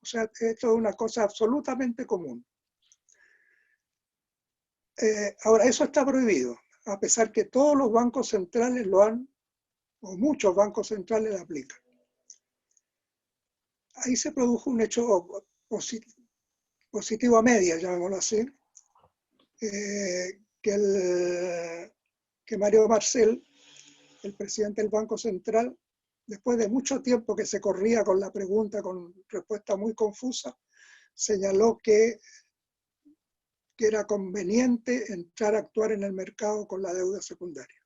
O sea, esto es una cosa absolutamente común. Ahora, eso está prohibido, a pesar que todos los bancos centrales lo han, o muchos bancos centrales lo aplican. Ahí se produjo un hecho positivo a media, llamémoslo así, que Mario Marcel, el presidente del Banco Central, después de mucho tiempo que se corría con la pregunta con respuesta muy confusa, señaló que era conveniente entrar a actuar en el mercado con la deuda secundaria.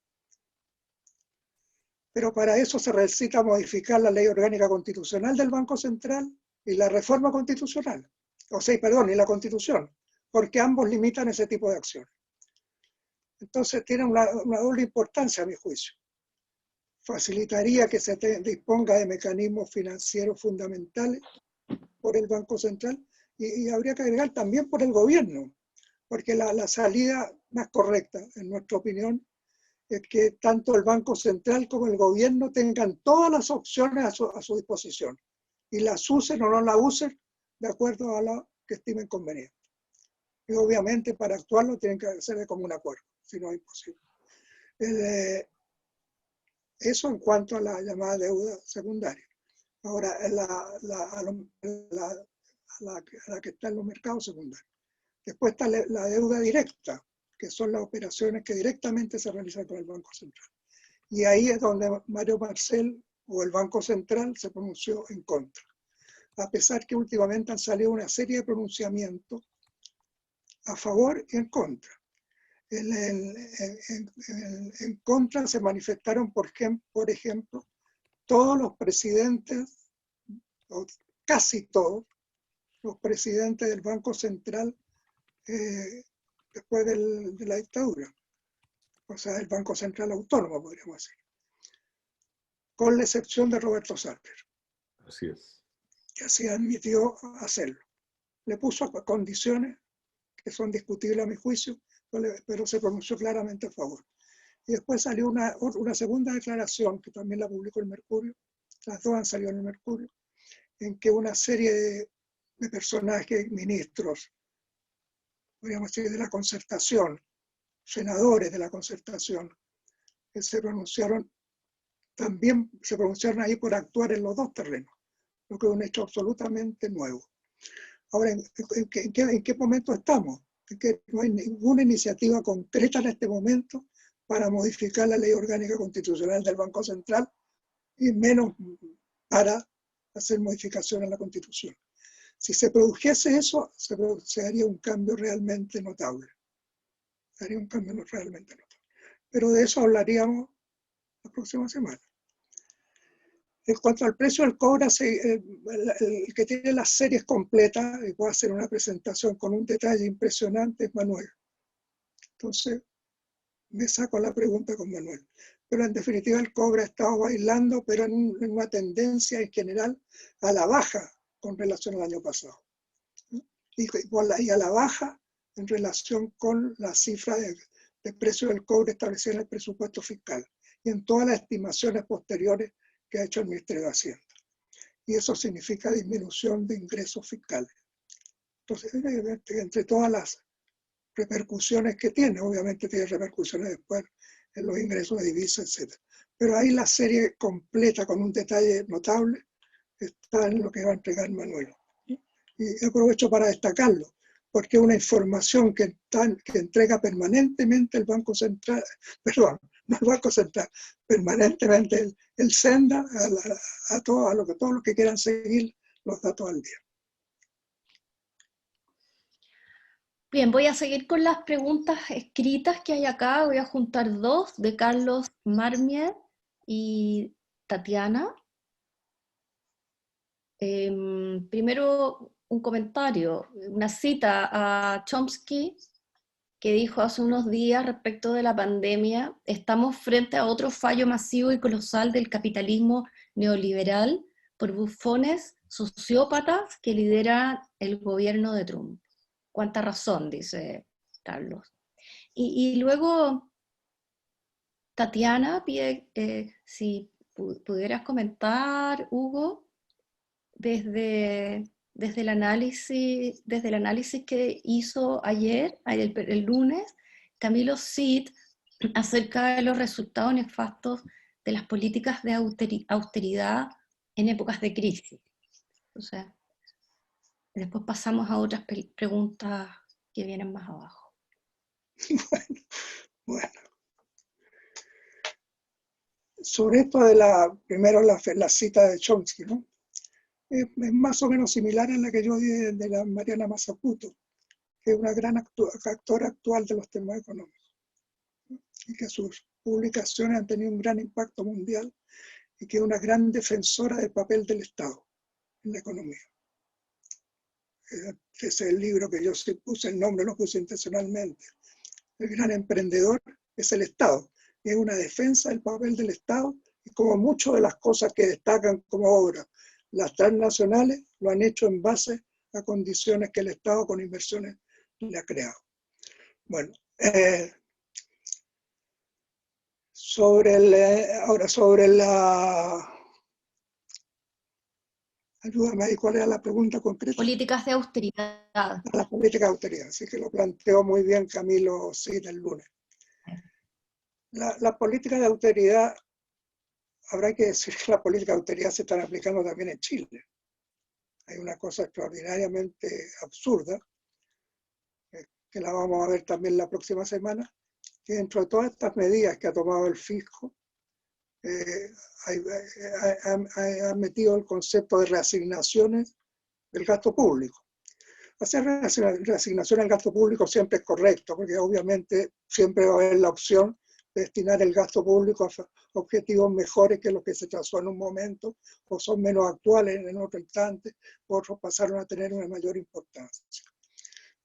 Pero para eso se necesita modificar la ley orgánica constitucional del Banco Central y la reforma constitucional, y la Constitución, porque ambos limitan ese tipo de acciones. Entonces tiene una doble importancia a mi juicio. Facilitaría que se disponga de mecanismos financieros fundamentales por el Banco Central y habría que agregar también por el gobierno, porque la salida más correcta, en nuestra opinión, es que tanto el Banco Central como el gobierno tengan todas las opciones a su disposición y las usen o no las usen de acuerdo a lo que estimen conveniente. Y obviamente para actuarlo tienen que hacer de común acuerdo, si no es imposible. Eso en cuanto a la llamada deuda secundaria. Ahora, a la que está en los mercados secundarios. Después está la deuda directa, que son las operaciones que directamente se realizan con el Banco Central. Y ahí es donde Mario Marcel o el Banco Central se pronunció en contra. A pesar que últimamente han salido una serie de pronunciamientos a favor y en contra. En contra se manifestaron, por ejemplo, todos los presidentes, o casi todos, los presidentes del Banco Central después de la dictadura. O sea, el Banco Central Autónomo, podríamos decir. Con la excepción de Roberto Sarper. Así es. Que así admitió hacerlo. Le puso condiciones que son discutibles a mi juicio, pero se pronunció claramente a favor. Y después salió una segunda declaración, que también la publicó el Mercurio, las dos han salido en el Mercurio, en que una serie de personajes, ministros, podríamos decir, de la concertación, senadores de la concertación, que se pronunciaron ahí por actuar en los dos terrenos, lo que es un hecho absolutamente nuevo. Ahora, ¿en qué momento estamos? En que no hay ninguna iniciativa concreta en este momento para modificar la ley orgánica constitucional del Banco Central y menos para hacer modificaciones a la Constitución. Si se produjese eso, se haría un cambio realmente notable. Haría un cambio realmente notable. Pero de eso hablaríamos la próxima semana. En cuanto al precio del cobre, el que tiene las series completas y puede hacer una presentación con un detalle impresionante es Manuel. Entonces, me saco la pregunta con Manuel. Pero en definitiva el cobre ha estado bailando, pero en una tendencia en general a la baja con relación al año pasado. Y a la baja en relación con la cifra de precio del cobre establecida en el presupuesto fiscal y en todas las estimaciones posteriores que ha hecho el Ministerio de Hacienda. Y eso significa disminución de ingresos fiscales. Entonces, entre todas las repercusiones que tiene, obviamente tiene repercusiones después en los ingresos de divisas, etc. Pero ahí la serie completa con un detalle notable está en lo que va a entregar Manuel. Y aprovecho para destacarlo, porque es una información que entrega permanentemente el Banco Central, perdón, no el Banco Central, permanentemente el Senda a todos los que quieran seguir los datos al día. Bien, voy a seguir con las preguntas escritas que hay acá. Voy a juntar dos, de Carlos Marmier y Tatiana. Primero, un comentario, una cita a Chomsky, que dijo hace unos días respecto de la pandemia: estamos frente a otro fallo masivo y colosal del capitalismo neoliberal por bufones sociópatas que lideran el gobierno de Trump. Cuánta razón, dice Carlos. Y luego Tatiana pide si pudieras comentar, Hugo, desde desde el análisis que hizo ayer, el lunes, Camilo Cid, acerca de los resultados nefastos de las políticas de austeridad en épocas de crisis. O sea, después pasamos a otras preguntas que vienen más abajo. Bueno. Sobre esto de primero la cita de Chomsky, ¿no? Es más o menos similar a la que yo di de la Mariana Mazzucato, que es una gran actora actual de los temas económicos, ¿no? Y que sus publicaciones han tenido un gran impacto mundial y que es una gran defensora del papel del Estado en la economía. Ese es el libro que yo puse el nombre, lo puse intencionalmente. El gran emprendedor es el Estado. Y es una defensa del papel del Estado y como muchas de las cosas que destacan como obra, las transnacionales lo han hecho en base a condiciones que el Estado con inversiones le ha creado. Bueno, ahora sobre la... Ayúdame ahí, ¿cuál era la pregunta concreta? Políticas de austeridad. La política de austeridad, así que lo planteó muy bien Camilo Cid el lunes. La política de austeridad, habrá que decir que la política de austeridad se está aplicando también en Chile. Hay una cosa extraordinariamente absurda, que la vamos a ver también la próxima semana, que dentro de todas estas medidas que ha tomado el fisco, ha metido el concepto de reasignaciones del gasto público. Hacer reasignación al gasto público siempre es correcto, porque obviamente siempre va a haber la opción de destinar el gasto público a objetivos mejores que los que se trazó en un momento, o son menos actuales en otro instante, otros pasaron a tener una mayor importancia.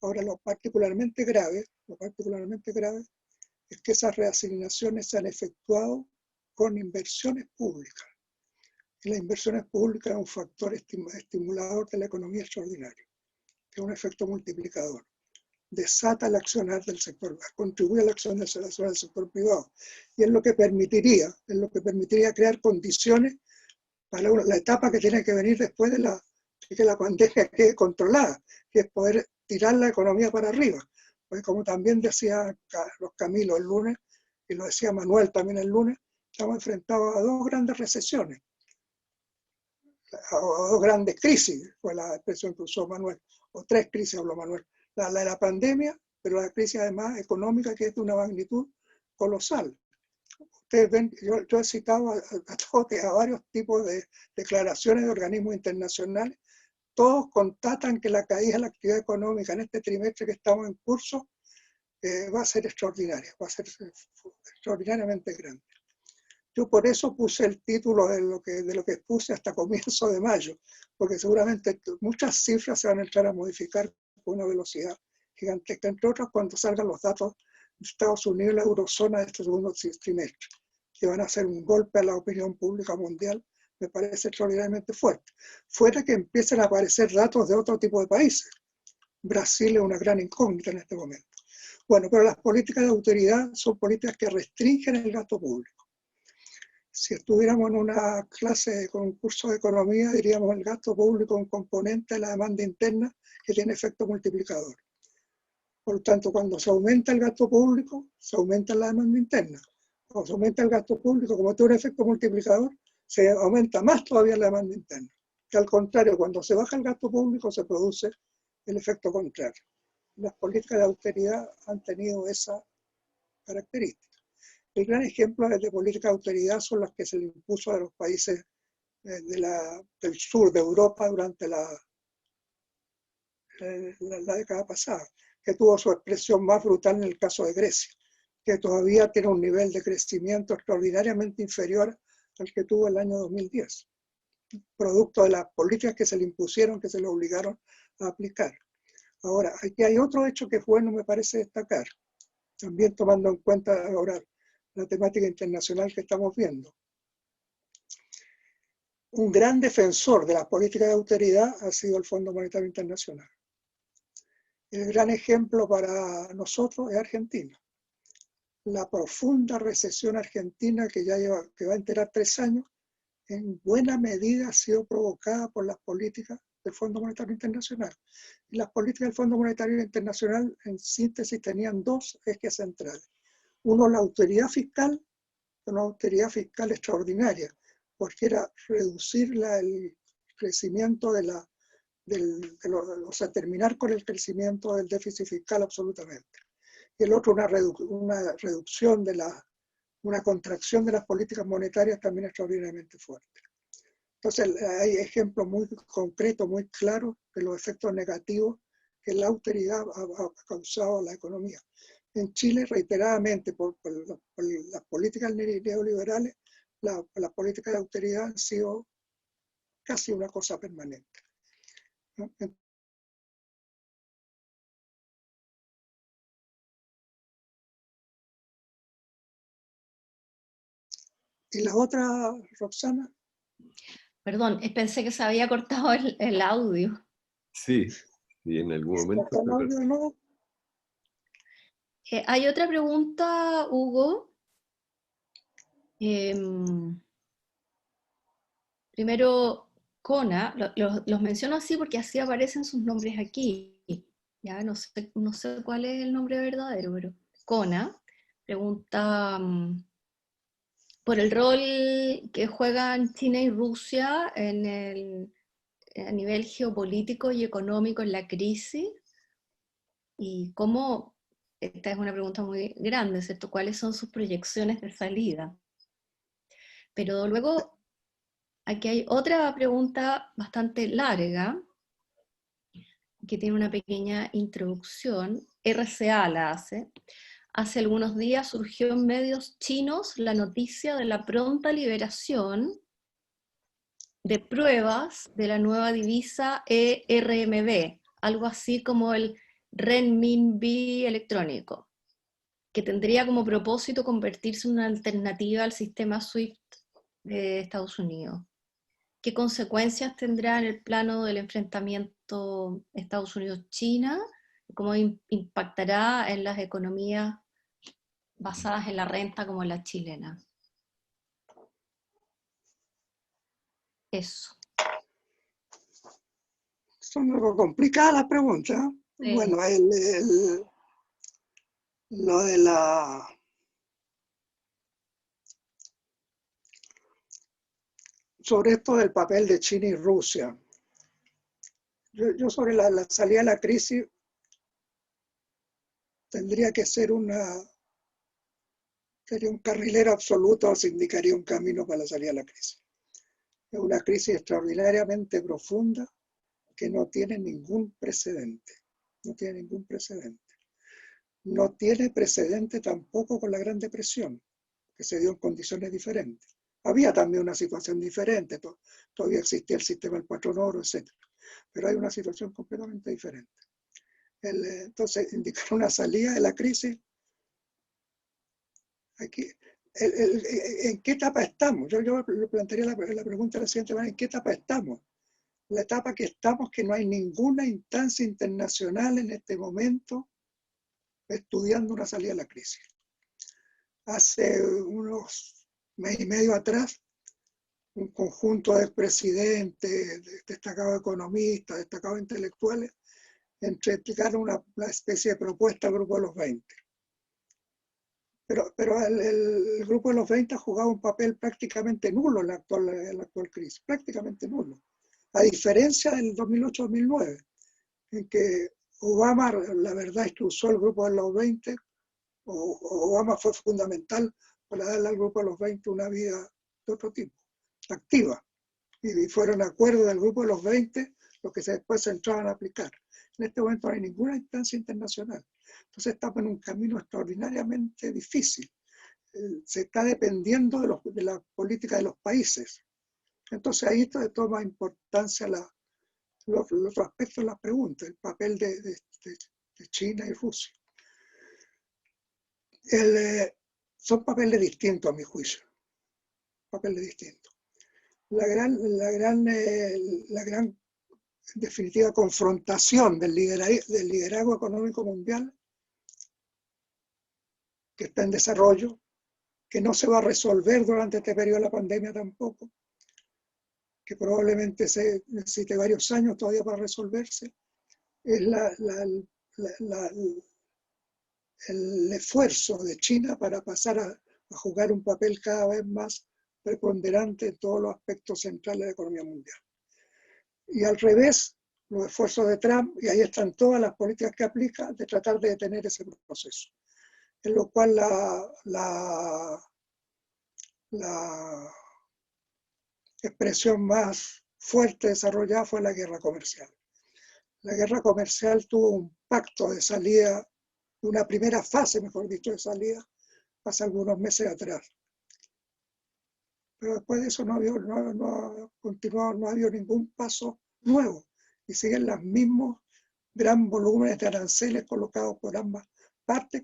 Ahora, lo particularmente grave es que esas reasignaciones se han efectuado con inversiones públicas. Y las inversiones públicas es un factor estimulador de la economía extraordinario, que es un efecto multiplicador. Desata el accionar del sector, contribuye a la acción del sector privado, y es lo que permitiría crear condiciones para la etapa que tiene que venir después de que la pandemia quede controlada, que es poder tirar la economía para arriba. Porque como también decía los Camilo el lunes, y lo decía Manuel también el lunes, estamos enfrentados a dos grandes recesiones, a dos grandes crisis, fue la expresión que usó Manuel, o tres crisis habló Manuel. La de la pandemia, pero la crisis además económica, que es de una magnitud colosal. Ustedes ven, yo he citado a varios tipos de declaraciones de organismos internacionales. Todos constatan que la caída de la actividad económica en este trimestre que estamos en curso va a ser extraordinaria, va a ser extraordinariamente grande. Yo por eso puse el título de lo que puse hasta comienzo de mayo, porque seguramente muchas cifras se van a entrar a modificar con una velocidad gigantesca, entre otras cuando salgan los datos de Estados Unidos y la eurozona de este segundo trimestre, que van a hacer un golpe a la opinión pública mundial, me parece extraordinariamente fuerte. Fuera que empiecen a aparecer datos de otro tipo de países. Brasil es una gran incógnita en este momento. Bueno, pero las políticas de austeridad son políticas que restringen el gasto público. Si estuviéramos en una clase con un curso de economía, diríamos el gasto público es un componente de la demanda interna que tiene efecto multiplicador. Por lo tanto, cuando se aumenta el gasto público, se aumenta la demanda interna. Cuando se aumenta el gasto público, como tiene un efecto multiplicador, se aumenta más todavía la demanda interna. Que al contrario, cuando se baja el gasto público, se produce el efecto contrario. Las políticas de austeridad han tenido esa característica. El gran ejemplo de política de austeridad son las que se le impuso a los países del sur de Europa durante la década pasada, que tuvo su expresión más brutal en el caso de Grecia, que todavía tiene un nivel de crecimiento extraordinariamente inferior al que tuvo el año 2010, producto de las políticas que se le impusieron, que se le obligaron a aplicar. Ahora, aquí hay otro hecho que es bueno, me parece destacar, también tomando en cuenta ahora la temática internacional que estamos viendo. Un gran defensor de las políticas de austeridad ha sido el Fondo Monetario Internacional. El gran ejemplo para nosotros es Argentina. La profunda recesión argentina que va a enterar 3 años, en buena medida ha sido provocada por las políticas del Fondo Monetario Internacional. Y las políticas del Fondo Monetario Internacional, en síntesis, tenían dos ejes centrales. Uno, la austeridad fiscal, una austeridad fiscal extraordinaria, porque era reducir el crecimiento o sea, terminar con el crecimiento del déficit fiscal absolutamente. Y el otro, una reducción una contracción de las políticas monetarias también extraordinariamente fuerte. Entonces hay ejemplos muy concretos, muy claros de los efectos negativos que la austeridad ha causado a la economía. En Chile, reiteradamente, por las políticas neoliberales, las políticas de austeridad han sido casi una cosa permanente, ¿no? ¿Y la otra, Roxana? Perdón, pensé que se había cortado el audio. Sí, y en algún momento. ¿El audio no? Hay otra pregunta, Hugo. Primero, Kona, los menciono así porque así aparecen sus nombres aquí. Ya no sé cuál es el nombre verdadero, pero Kona pregunta por el rol que juegan China y Rusia a nivel geopolítico y económico en la crisis, y cómo, esta es una pregunta muy grande, ¿cierto? ¿Cuáles son sus proyecciones de salida? Pero luego, aquí hay otra pregunta bastante larga, que tiene una pequeña introducción. RCA la hace. Hace algunos días surgió en medios chinos la noticia de la pronta liberación de pruebas de la nueva divisa ERMB, algo así como el renminbi electrónico, que tendría como propósito convertirse en una alternativa al sistema SWIFT de Estados Unidos. ¿Qué consecuencias tendrá en el plano del enfrentamiento Estados Unidos-China? ¿Cómo impactará en las economías basadas en la renta como la chilena? Eso. Son algo complicadas las preguntas. Sí. Bueno, lo de sobre esto del papel de China y Rusia. Yo sobre la salida de la crisis tendría que ser sería un carrilero absoluto, se indicaría un camino para la salida de la crisis. Es una crisis extraordinariamente profunda que no tiene ningún precedente. No tiene ningún precedente. No tiene precedente tampoco con la Gran Depresión, que se dio en condiciones diferentes. Había también una situación diferente, todavía existía el sistema del patrón oro, etc. Pero hay una situación completamente diferente. Entonces, indicar una salida de la crisis, aquí, ¿en qué etapa estamos? Yo le plantearía la pregunta de la siguiente manera: ¿en qué etapa estamos? La etapa que estamos, que no hay ninguna instancia internacional en este momento estudiando una salida de la crisis. Hace unos mes y medio atrás, un conjunto de presidentes, destacados economistas, destacados intelectuales, explicaron una especie de propuesta al Grupo de los 20. Pero el Grupo de los 20 ha jugado un papel prácticamente nulo en la actual crisis, prácticamente nulo. A diferencia del 2008-2009, en que Obama, la verdad, es que usó el Grupo de los 20, Obama fue fundamental para darle al Grupo de los 20 una vida de otro tipo, activa. Y fueron acuerdos del Grupo de los 20 los que después se entraban a aplicar. En este momento no hay ninguna instancia internacional. Entonces estamos en un camino extraordinariamente difícil. Se está dependiendo de la política de los países. Entonces ahí toma importancia los aspectos de las preguntas, el papel de China y Rusia. Son papeles distintos a mi juicio. Papeles distintos. La gran en definitiva, confrontación del liderazgo económico mundial, que está en desarrollo, que no se va a resolver durante este periodo de la pandemia tampoco, que probablemente se necesite varios años todavía para resolverse, es el esfuerzo de China para pasar a jugar un papel cada vez más preponderante en todos los aspectos centrales de la economía mundial. Y al revés, los esfuerzos de Trump, y ahí están todas las políticas que aplica, de tratar de detener ese proceso. En lo cual la expresión más fuerte desarrollada fue la guerra comercial. La guerra comercial tuvo un pacto de salida, una primera fase, mejor dicho, de salida, hace algunos meses atrás. Pero después de eso no ha continuado, no ha habido ningún paso nuevo. Y siguen los mismos gran volúmenes de aranceles colocados por ambas partes,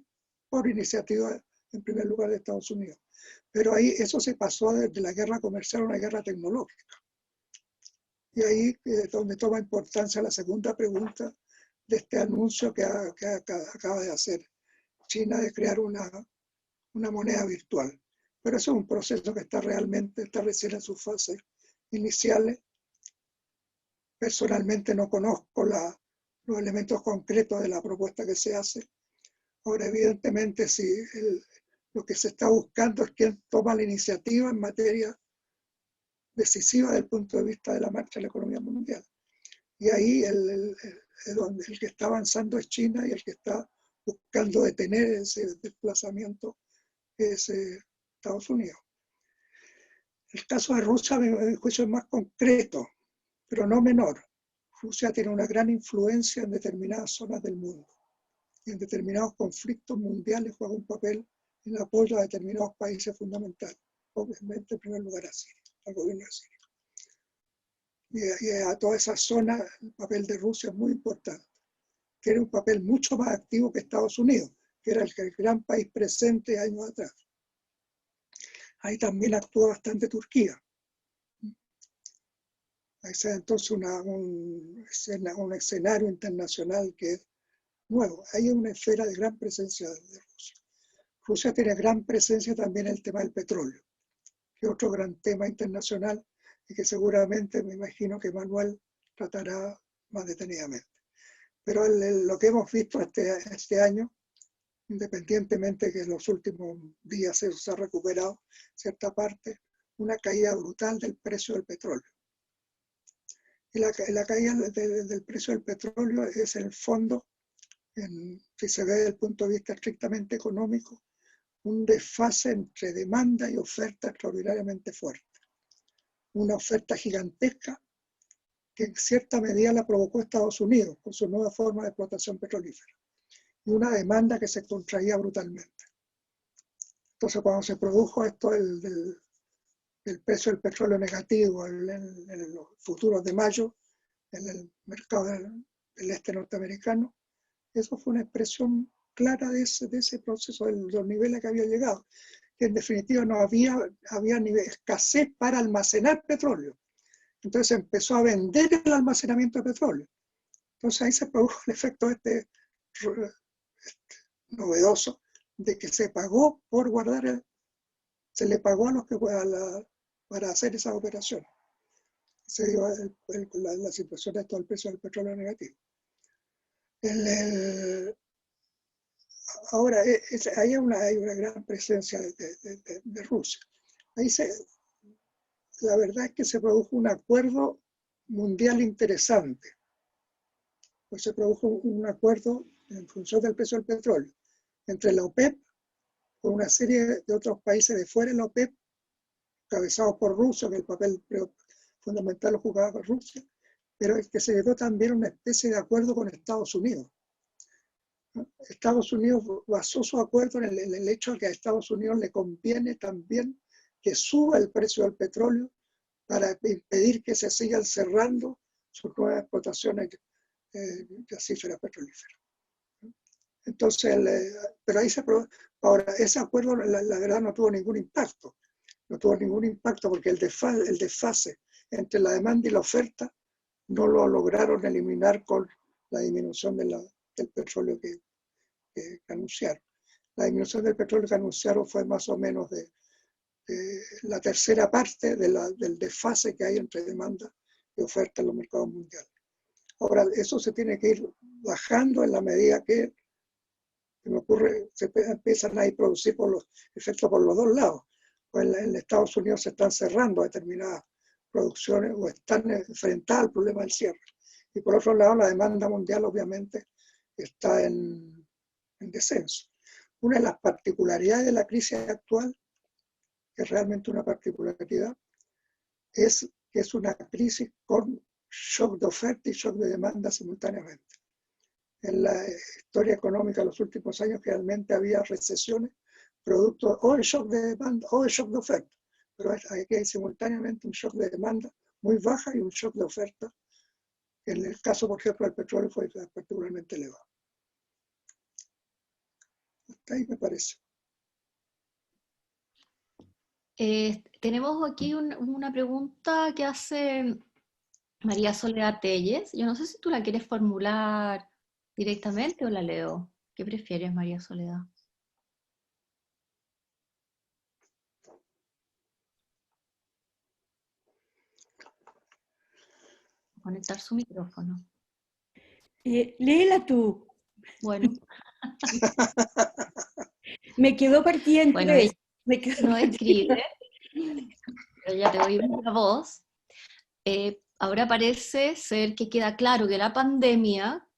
por iniciativa, en primer lugar, de Estados Unidos. Pero ahí eso se pasó desde la guerra comercial a una guerra tecnológica. Y ahí es donde toma importancia la segunda pregunta de este anuncio que acaba de hacer China de crear una moneda virtual. Pero eso es un proceso que está recién en sus fases iniciales. Personalmente no conozco los elementos concretos de la propuesta que se hace. Ahora, evidentemente, si lo que se está buscando es quién toma la iniciativa en materia decisiva desde el punto de vista de la marcha de la economía mundial. Y ahí el que está avanzando es China y el que está buscando detener ese desplazamiento es Estados Unidos. El caso de Rusia, a mi juicio, es más concreto, pero no menor. Rusia tiene una gran influencia en determinadas zonas del mundo y en determinados conflictos mundiales juega un papel en apoyo a determinados países fundamentales, obviamente en primer lugar a Siria, al gobierno de Siria. Y a toda esa zona el papel de Rusia es muy importante. Tiene un papel mucho más activo que Estados Unidos, que era el gran país presente años atrás. Ahí también actúa bastante Turquía. Ahí se da entonces un escenario internacional que es nuevo. Ahí hay una esfera de gran presencia de Rusia. Rusia tiene gran presencia también en el tema del petróleo, que es otro gran tema internacional y que seguramente me imagino que Manuel tratará más detenidamente. Pero lo que hemos visto este año, independientemente que en los últimos días se ha recuperado cierta parte, una caída brutal del precio del petróleo. Y la caída del precio del petróleo es en el fondo, si se ve desde el punto de vista estrictamente económico, un desfase entre demanda y oferta extraordinariamente fuerte. Una oferta gigantesca que en cierta medida la provocó Estados Unidos con su nueva forma de explotación petrolífera. Y una demanda que se contraía brutalmente. Entonces, cuando se produjo esto del precio del petróleo negativo en los futuros de mayo, en el mercado del este norteamericano, eso fue una expresión clara de ese proceso, de los niveles que había llegado. Que en definitiva no había escasez para almacenar petróleo. Entonces se empezó a vender el almacenamiento de petróleo. Entonces ahí se produjo el efecto novedoso de que se pagó por guardar, se le pagó a los que para hacer esa operación. Se dio la situación de todo el precio del petróleo negativo. Ahora, ahí hay una gran presencia de Rusia. Ahí la verdad es que se produjo un acuerdo mundial interesante. Pues se produjo un acuerdo en función del precio del petróleo entre la OPEP, con una serie de otros países de fuera de la OPEP, encabezados por Rusia, que el papel fundamental lo jugaba Rusia, pero es que se llegó también a una especie de acuerdo con Estados Unidos. Estados Unidos basó su acuerdo en el hecho de que a Estados Unidos le conviene también que suba el precio del petróleo para impedir que se sigan cerrando sus nuevas explotaciones gasíferas petrolíferas. Entonces, pero ahí ahora, ese acuerdo la verdad no tuvo ningún impacto. No tuvo ningún impacto porque el desfase entre la demanda y la oferta no lo lograron eliminar con la disminución del petróleo que anunciaron. La disminución del petróleo que anunciaron fue más o menos de la tercera parte del desfase que hay entre demanda y oferta en los mercados mundiales. Ahora, eso se tiene que ir bajando en la medida que me ocurre, se empiezan a producir por los efectos por los dos lados. Pues en Estados Unidos se están cerrando determinadas producciones o están enfrentadas al problema del cierre. Y por otro lado, la demanda mundial obviamente está en descenso. Una de las particularidades de la crisis actual, que es realmente una particularidad, es que es una crisis con shock de oferta y shock de demanda simultáneamente. En la historia económica de los últimos años generalmente había recesiones producto o de shock de demanda o de shock de oferta, pero hay que simultáneamente un shock de demanda muy baja y un shock de oferta. En el caso, por ejemplo, del petróleo fue particularmente elevado. Hasta ahí me parece. Tenemos aquí una pregunta que hace María Soledad Telles. Yo no sé si tú la quieres formular directamente o la leo. ¿Qué prefieres, María Soledad? Conectar su micrófono. Léela tú. Bueno. Me quedó partida en Bueno, tres. ella no escribe, pero ya te doy una voz. Ahora parece ser que queda claro que la pandemia,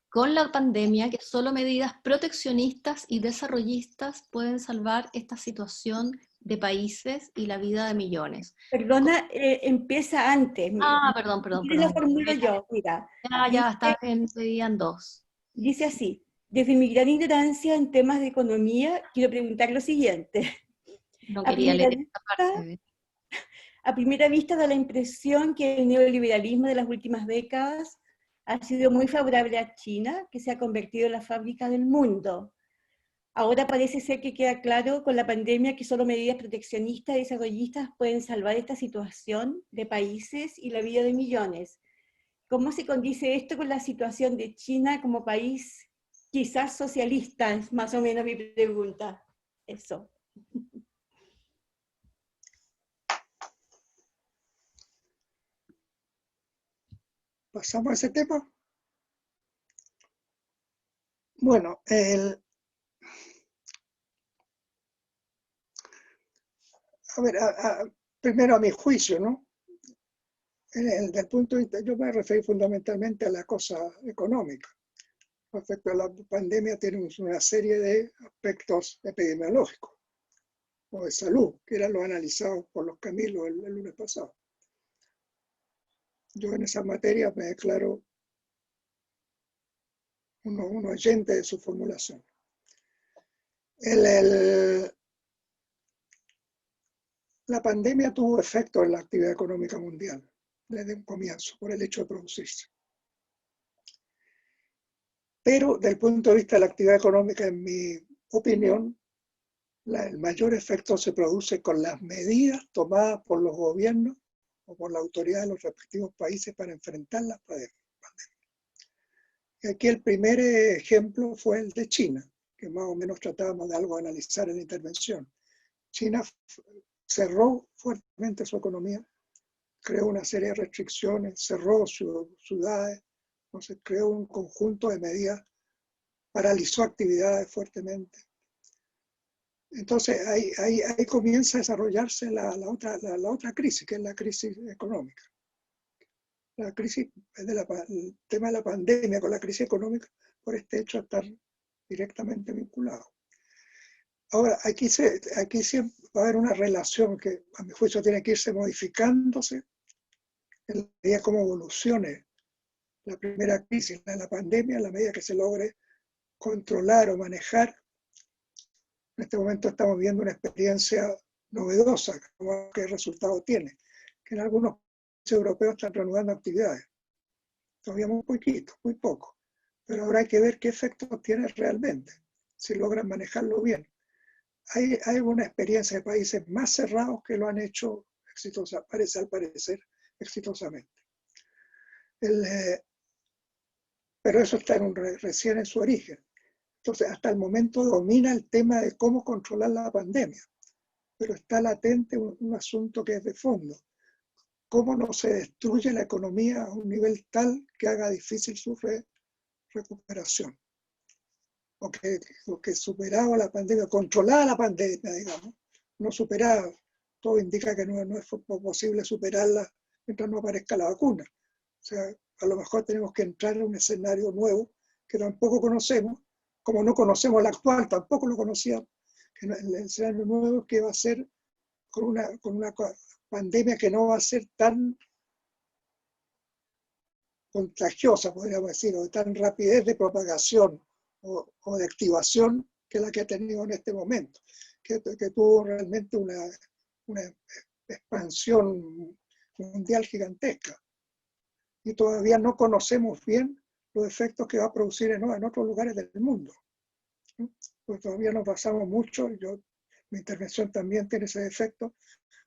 con la pandemia, que solo medidas proteccionistas y desarrollistas pueden salvar esta situación de países y la vida de millones. Perdona, empieza antes. Perdón. Lo formulo yo, mira. Ya está en dos. Dice así: desde mi gran ignorancia en temas de economía, quiero preguntar lo siguiente. No quería leer esta parte. A primera vista da la impresión que el neoliberalismo de las últimas décadas ha sido muy favorable a China, que se ha convertido en la fábrica del mundo. Ahora parece ser que queda claro con la pandemia que solo medidas proteccionistas y desarrollistas pueden salvar esta situación de países y la vida de millones. ¿Cómo se condice esto con la situación de China como país quizás socialista? Es más o menos mi pregunta. Eso. ¿Pasamos a ese tema? Bueno, primero a mi juicio, ¿no? Desde el punto de vista, yo me refiero fundamentalmente a la cosa económica. Respecto a la pandemia tenemos una serie de aspectos epidemiológicos o de salud, que eran los analizados por los Camilos el lunes pasado. Yo en esa materia me declaro un oyente de su formulación. La pandemia tuvo efecto en la actividad económica mundial desde un comienzo, por el hecho de producirse. Pero desde el punto de vista de la actividad económica, en mi opinión, el mayor efecto se produce con las medidas tomadas por los gobiernos o por la autoridad de los respectivos países para enfrentar la pandemia. Y aquí el primer ejemplo fue el de China, que más o menos tratábamos de algo analizar en la intervención. China cerró fuertemente su economía, creó una serie de restricciones, cerró ciudades, entonces creó un conjunto de medidas, paralizó actividades fuertemente. Entonces ahí comienza a desarrollarse la otra crisis, que es la crisis económica. La crisis el tema de la pandemia con la crisis económica, por este hecho, estar directamente vinculado. Ahora, aquí siempre va a haber una relación que, a mi juicio, tiene que irse modificándose en la medida como evolucione la primera crisis, la pandemia, en la medida que se logre controlar o manejar. En este momento estamos viendo una experiencia novedosa, ¿qué resultado tiene? Que en algunos países europeos están reanudando actividades. Todavía muy poquito, muy poco. Pero ahora hay que ver qué efectos tiene realmente, si logran manejarlo bien. Hay una experiencia de países más cerrados que lo han hecho al parecer exitosamente. Pero eso está recién en su origen. Entonces, hasta el momento domina el tema de cómo controlar la pandemia, pero está latente un asunto que es de fondo. ¿Cómo no se destruye la economía a un nivel tal que haga difícil su recuperación? O que superado la pandemia, controlada la pandemia, digamos, no superada. Todo indica que no es posible superarla mientras no aparezca la vacuna. O sea, a lo mejor tenemos que entrar en un escenario nuevo que tampoco conocemos, como no conocemos el actual, tampoco lo conocíamos. El escenario nuevo que va a ser con una pandemia que no va a ser tan contagiosa, podríamos decir, o de tan rapidez de propagación o de activación que la que ha tenido en este momento, que tuvo realmente una expansión mundial gigantesca. Y todavía no conocemos bien los efectos que va a producir en otros lugares del mundo. Pues todavía nos basamos mucho, mi intervención también tiene ese efecto,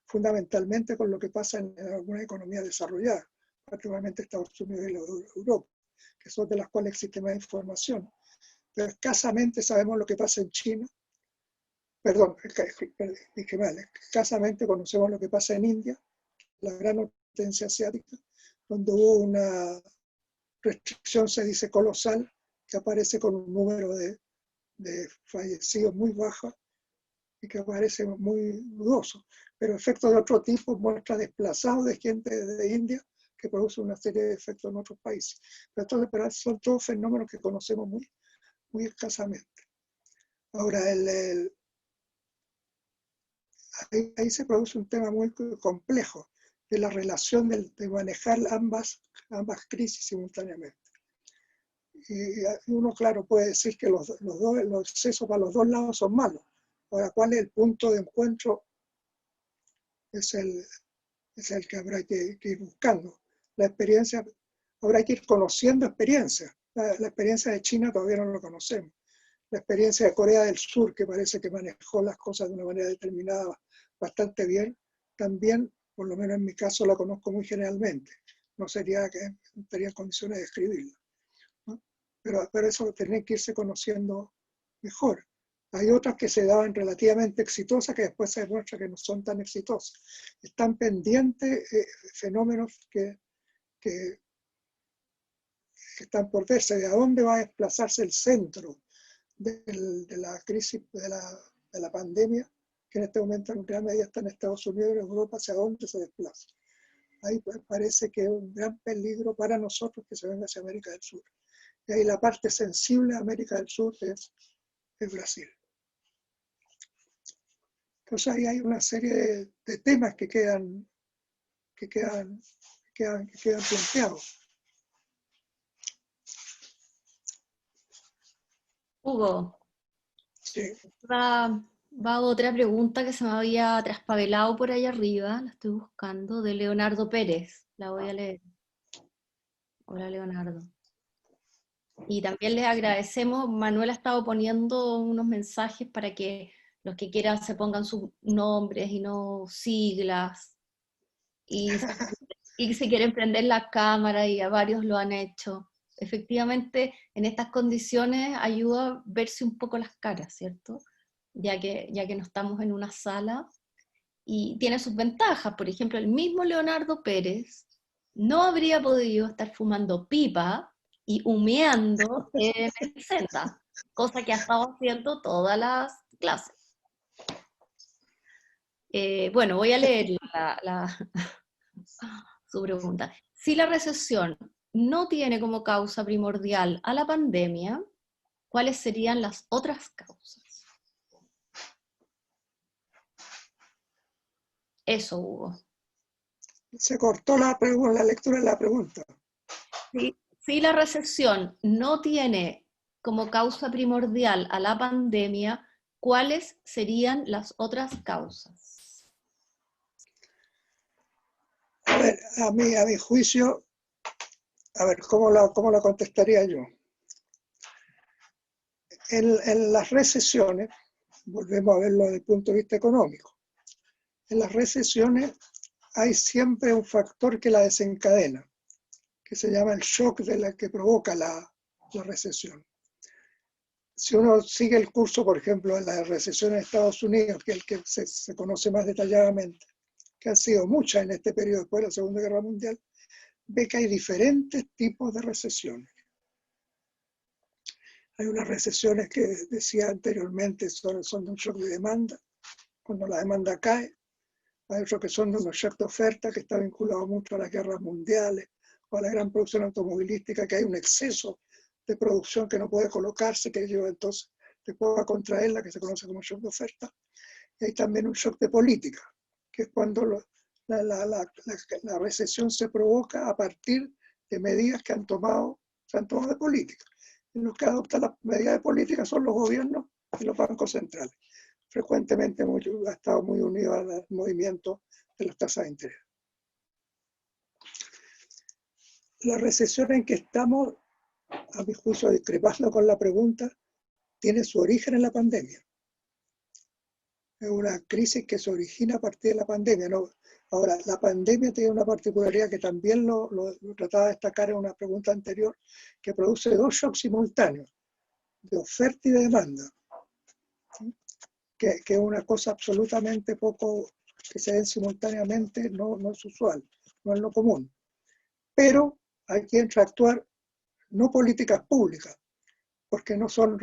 fundamentalmente con lo que pasa en algunas economías desarrolladas, particularmente Estados Unidos y Europa, que son de las cuales existe más información. Pero escasamente sabemos lo que pasa en China, perdón, dije mal, escasamente conocemos lo que pasa en India, la gran potencia asiática, donde hubo una restricción, se dice colosal, que aparece con un número de fallecidos muy bajo y que parece muy dudoso, pero efectos de otro tipo muestra desplazados de gente de India que produce una serie de efectos en otros países. Pero son todos fenómenos que conocemos muy escasamente. Ahora, ahí se produce un tema muy complejo de la relación de manejar ambas crisis simultáneamente. Y uno, claro, puede decir que los excesos para los dos lados son malos. Ahora, ¿cuál es el punto de encuentro? Es el que habrá que ir buscando. La experiencia, habrá que ir conociendo experiencias. La experiencia de China todavía no lo conocemos. La experiencia de Corea del Sur, que parece que manejó las cosas de una manera determinada bastante bien, también, por lo menos en mi caso, la conozco muy generalmente. No estaría en condiciones de escribirla, ¿no? Pero eso tiene que irse conociendo mejor. Hay otras que se daban relativamente exitosas que después se demuestra que no son tan exitosas. Están pendientes fenómenos que están por verse, de a dónde va a desplazarse el centro de la crisis de la pandemia, que en este momento en gran medida está en Estados Unidos y en Europa, hacia dónde se desplaza. Ahí parece que es un gran peligro para nosotros que se venga hacia América del Sur. Y ahí la parte sensible de América del Sur es Brasil. Entonces ahí hay una serie de temas que quedan planteados. Hugo, Sí. va otra pregunta que se me había traspavelado por ahí arriba, la estoy buscando, de Leonardo Pérez. La voy a leer. Hola, Leonardo. Y también les agradecemos, Manuel ha estado poniendo unos mensajes para que los que quieran se pongan sus nombres y no siglas. Y si quieren prender la cámara, y a varios lo han hecho. Efectivamente, en estas condiciones ayuda a verse un poco las caras, ¿cierto? Ya que no estamos en una sala. Y tiene sus ventajas. Por ejemplo, el mismo Leonardo Pérez no habría podido estar fumando pipa y humeando en el Zenda, cosa que ha estado haciendo todas las clases. Bueno, voy a leer su pregunta. Si la recesión no tiene como causa primordial a la pandemia, ¿cuáles serían las otras causas? Eso, Hugo. Se cortó la lectura de la pregunta. Si la recesión no tiene como causa primordial a la pandemia, ¿cuáles serían las otras causas? A ver, a mi juicio, a ver, ¿cómo la contestaría yo? En las recesiones, volvemos a verlo desde el punto de vista económico, en las recesiones hay siempre un factor que la desencadena, que se llama el shock que provoca la recesión. si uno sigue el curso, por ejemplo, de la recesión en Estados Unidos, que es el que se conoce más detalladamente, que han sido muchas en este periodo después de la Segunda Guerra Mundial, ve que hay diferentes tipos de recesiones. Hay unas recesiones que decía anteriormente son de un shock de demanda, cuando la demanda cae. Hay otros que son de un shock de oferta, que está vinculado mucho a las guerras mundiales o a la gran producción automovilística, que hay un exceso de producción que no puede colocarse, que lleva entonces después a contraerla, que se conoce como shock de oferta. Y hay también un shock de política, que es cuando la recesión se provoca a partir de medidas que se han tomado de política. Y los que adoptan las medidas de política son los gobiernos y los bancos centrales. Frecuentemente ha estado muy unido al movimiento de las tasas de interés. La recesión en que estamos, a mi juicio, discrepando con la pregunta, tiene su origen en la pandemia. Es una crisis que se origina a partir de la pandemia, ¿no? Ahora, la pandemia tiene una particularidad que también lo trataba de destacar en una pregunta anterior, que produce dos shocks simultáneos, de oferta y de demanda, ¿sí? Que es una cosa absolutamente poco, que se den simultáneamente, no es usual, no es lo común. Pero hay que actuar no políticas públicas, porque no son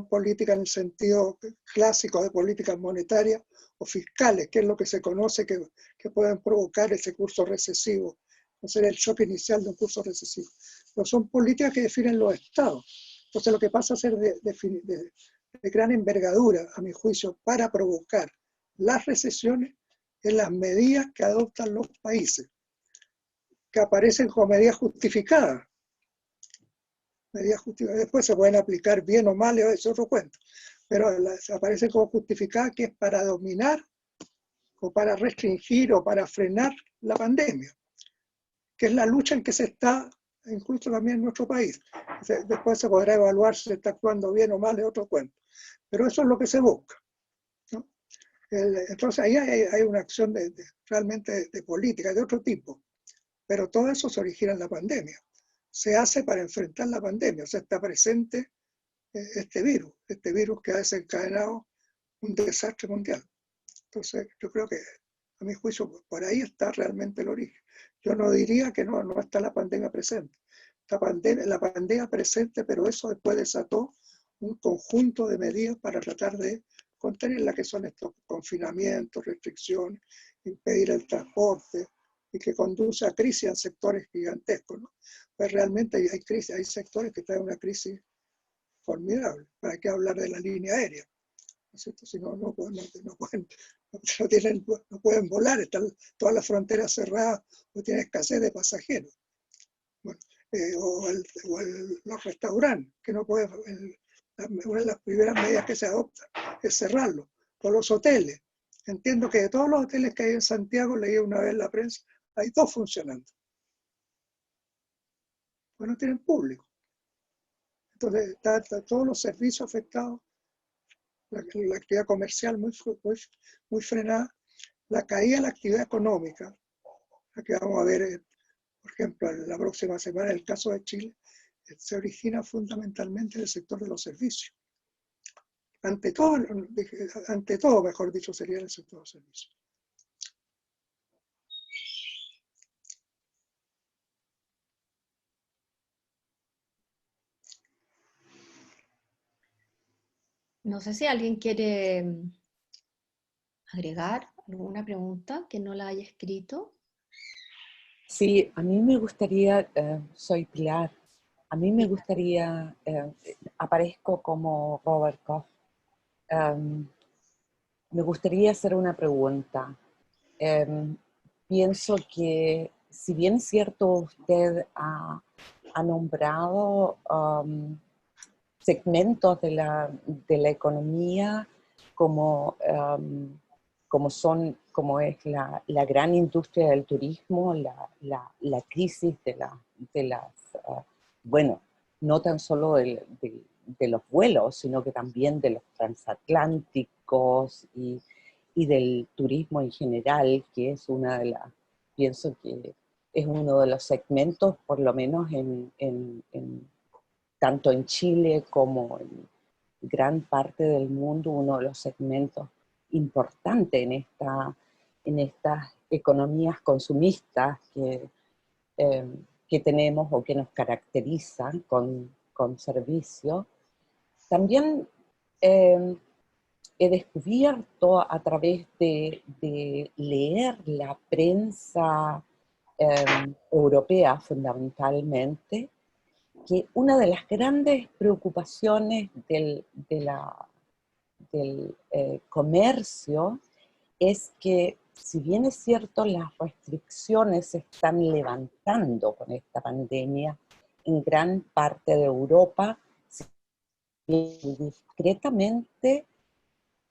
políticas en el sentido clásico de políticas monetarias o fiscales, que es lo que se conoce que pueden provocar ese curso recesivo, no ser el shock inicial de un curso recesivo. Pero son políticas que definen los estados. Entonces lo que pasa a ser de gran envergadura, a mi juicio, para provocar las recesiones es las medidas que adoptan los países, que aparecen como medidas justificadas. Después se pueden aplicar bien o mal, es otro cuento, pero aparece como justificada, que es para dominar o para restringir o para frenar la pandemia, que es la lucha en que se está, incluso también en nuestro país. Después se podrá evaluar si se está actuando bien o mal, es otro cuento, pero eso es lo que se busca, ¿no? Entonces ahí hay una acción realmente de política, de otro tipo, pero todo eso se origina en la pandemia. Se hace para enfrentar la pandemia, o sea, está presente este virus que ha desencadenado un desastre mundial. Entonces, yo creo que, a mi juicio, por ahí está realmente el origen. Yo no diría que no está la pandemia presente. La pandemia presente, pero eso después desató un conjunto de medidas para tratar de contenerla, que son estos confinamientos, restricciones, impedir el transporte, y que conduce a crisis en sectores gigantescos, ¿no? Pues realmente hay crisis, hay sectores que traen una crisis formidable. ¿Para qué hablar de la línea aérea? ¿No es cierto? Si no pueden volar, están todas las fronteras cerradas, o tienen escasez de pasajeros. Bueno, los restaurantes, que no pueden, una de las primeras medidas que se adoptan es cerrarlos, o los hoteles. Entiendo que de todos los hoteles que hay en Santiago, leí una vez en la prensa, hay 2 funcionando. Pues no tienen público. Entonces, está todos los servicios afectados, la actividad comercial muy frenada, la caída de la actividad económica, la que vamos a ver, por ejemplo, en la próxima semana, en el caso de Chile, se origina fundamentalmente en el sector de los servicios. Ante todo, mejor dicho, sería el sector de los servicios. No sé si alguien quiere agregar alguna pregunta que no la haya escrito. Sí, a mí me gustaría, soy Pilar, a mí me gustaría, aparezco como Robert Koch, me gustaría hacer una pregunta. Pienso que, si bien es cierto, usted ha nombrado segmentos de la economía como es la gran industria del turismo, la crisis de las, bueno, no tan solo de los vuelos, sino que también de los transatlánticos y del turismo en general, que es pienso que es uno de los segmentos, por lo menos tanto en Chile como gran parte del mundo, uno de los segmentos importantes en estas economías consumistas que tenemos o que nos caracterizan con servicios. También he descubierto a través de leer la prensa europea fundamentalmente, que una de las grandes preocupaciones del comercio es que, si bien es cierto, las restricciones se están levantando con esta pandemia en gran parte de Europa, discretamente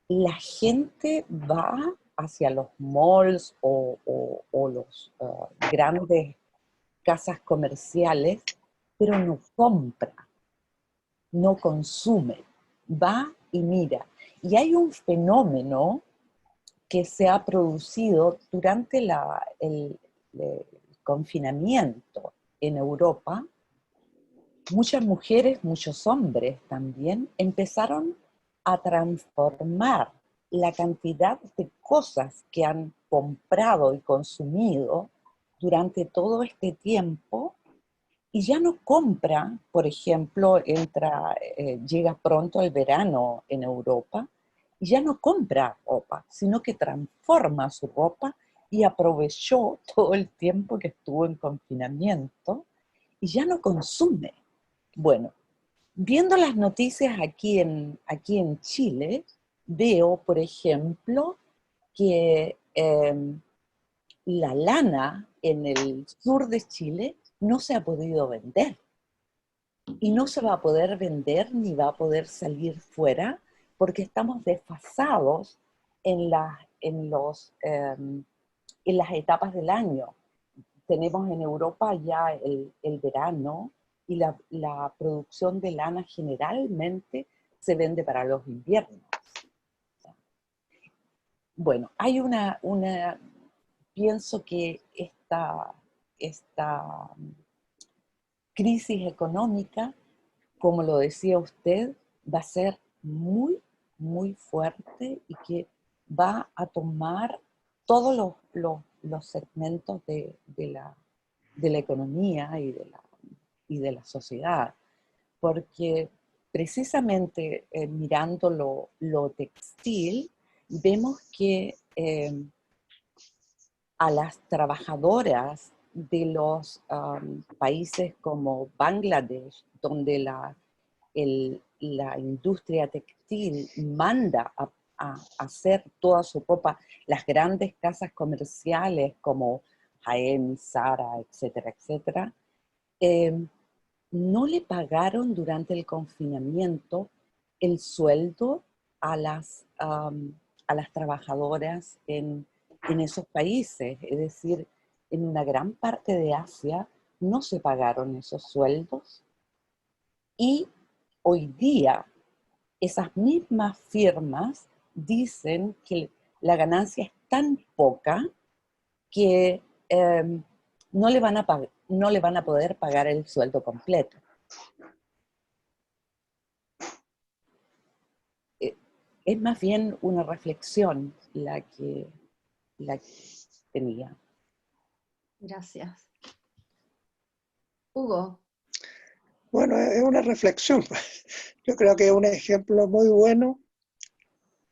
la gente va hacia los malls o los grandes casas comerciales, pero no compra, no consume, va y mira. Y hay un fenómeno que se ha producido durante el confinamiento en Europa. Muchas mujeres, muchos hombres también, empezaron a transformar la cantidad de cosas que han comprado y consumido durante todo este tiempo, y ya no compra, por ejemplo, llega pronto el verano en Europa, y ya no compra ropa, sino que transforma su ropa y aprovechó todo el tiempo que estuvo en confinamiento y ya no consume. Bueno, viendo las noticias aquí en Chile, veo, por ejemplo, que la lana en el sur de Chile no se ha podido vender. Y no se va a poder vender ni va a poder salir fuera porque estamos desfasados en las etapas del año. Tenemos en Europa ya el verano, y la producción de lana generalmente se vende para los inviernos. Bueno, hay pienso que esta crisis económica, como lo decía usted, va a ser muy, muy fuerte y que va a tomar todos los segmentos de la economía y de la sociedad. Porque precisamente mirando lo textil, vemos que a las trabajadoras de los países como Bangladesh, donde la industria textil manda a hacer toda su ropa, las grandes casas comerciales como H&M, Zara, etcétera, etcétera, no le pagaron durante el confinamiento el sueldo a las trabajadoras en esos países. Es decir, en una gran parte de Asia no se pagaron esos sueldos, y hoy día esas mismas firmas dicen que la ganancia es tan poca que no le van a poder pagar el sueldo completo. Es más bien una reflexión la que tenía. Gracias. Hugo. Bueno, es una reflexión. Yo creo que es un ejemplo muy bueno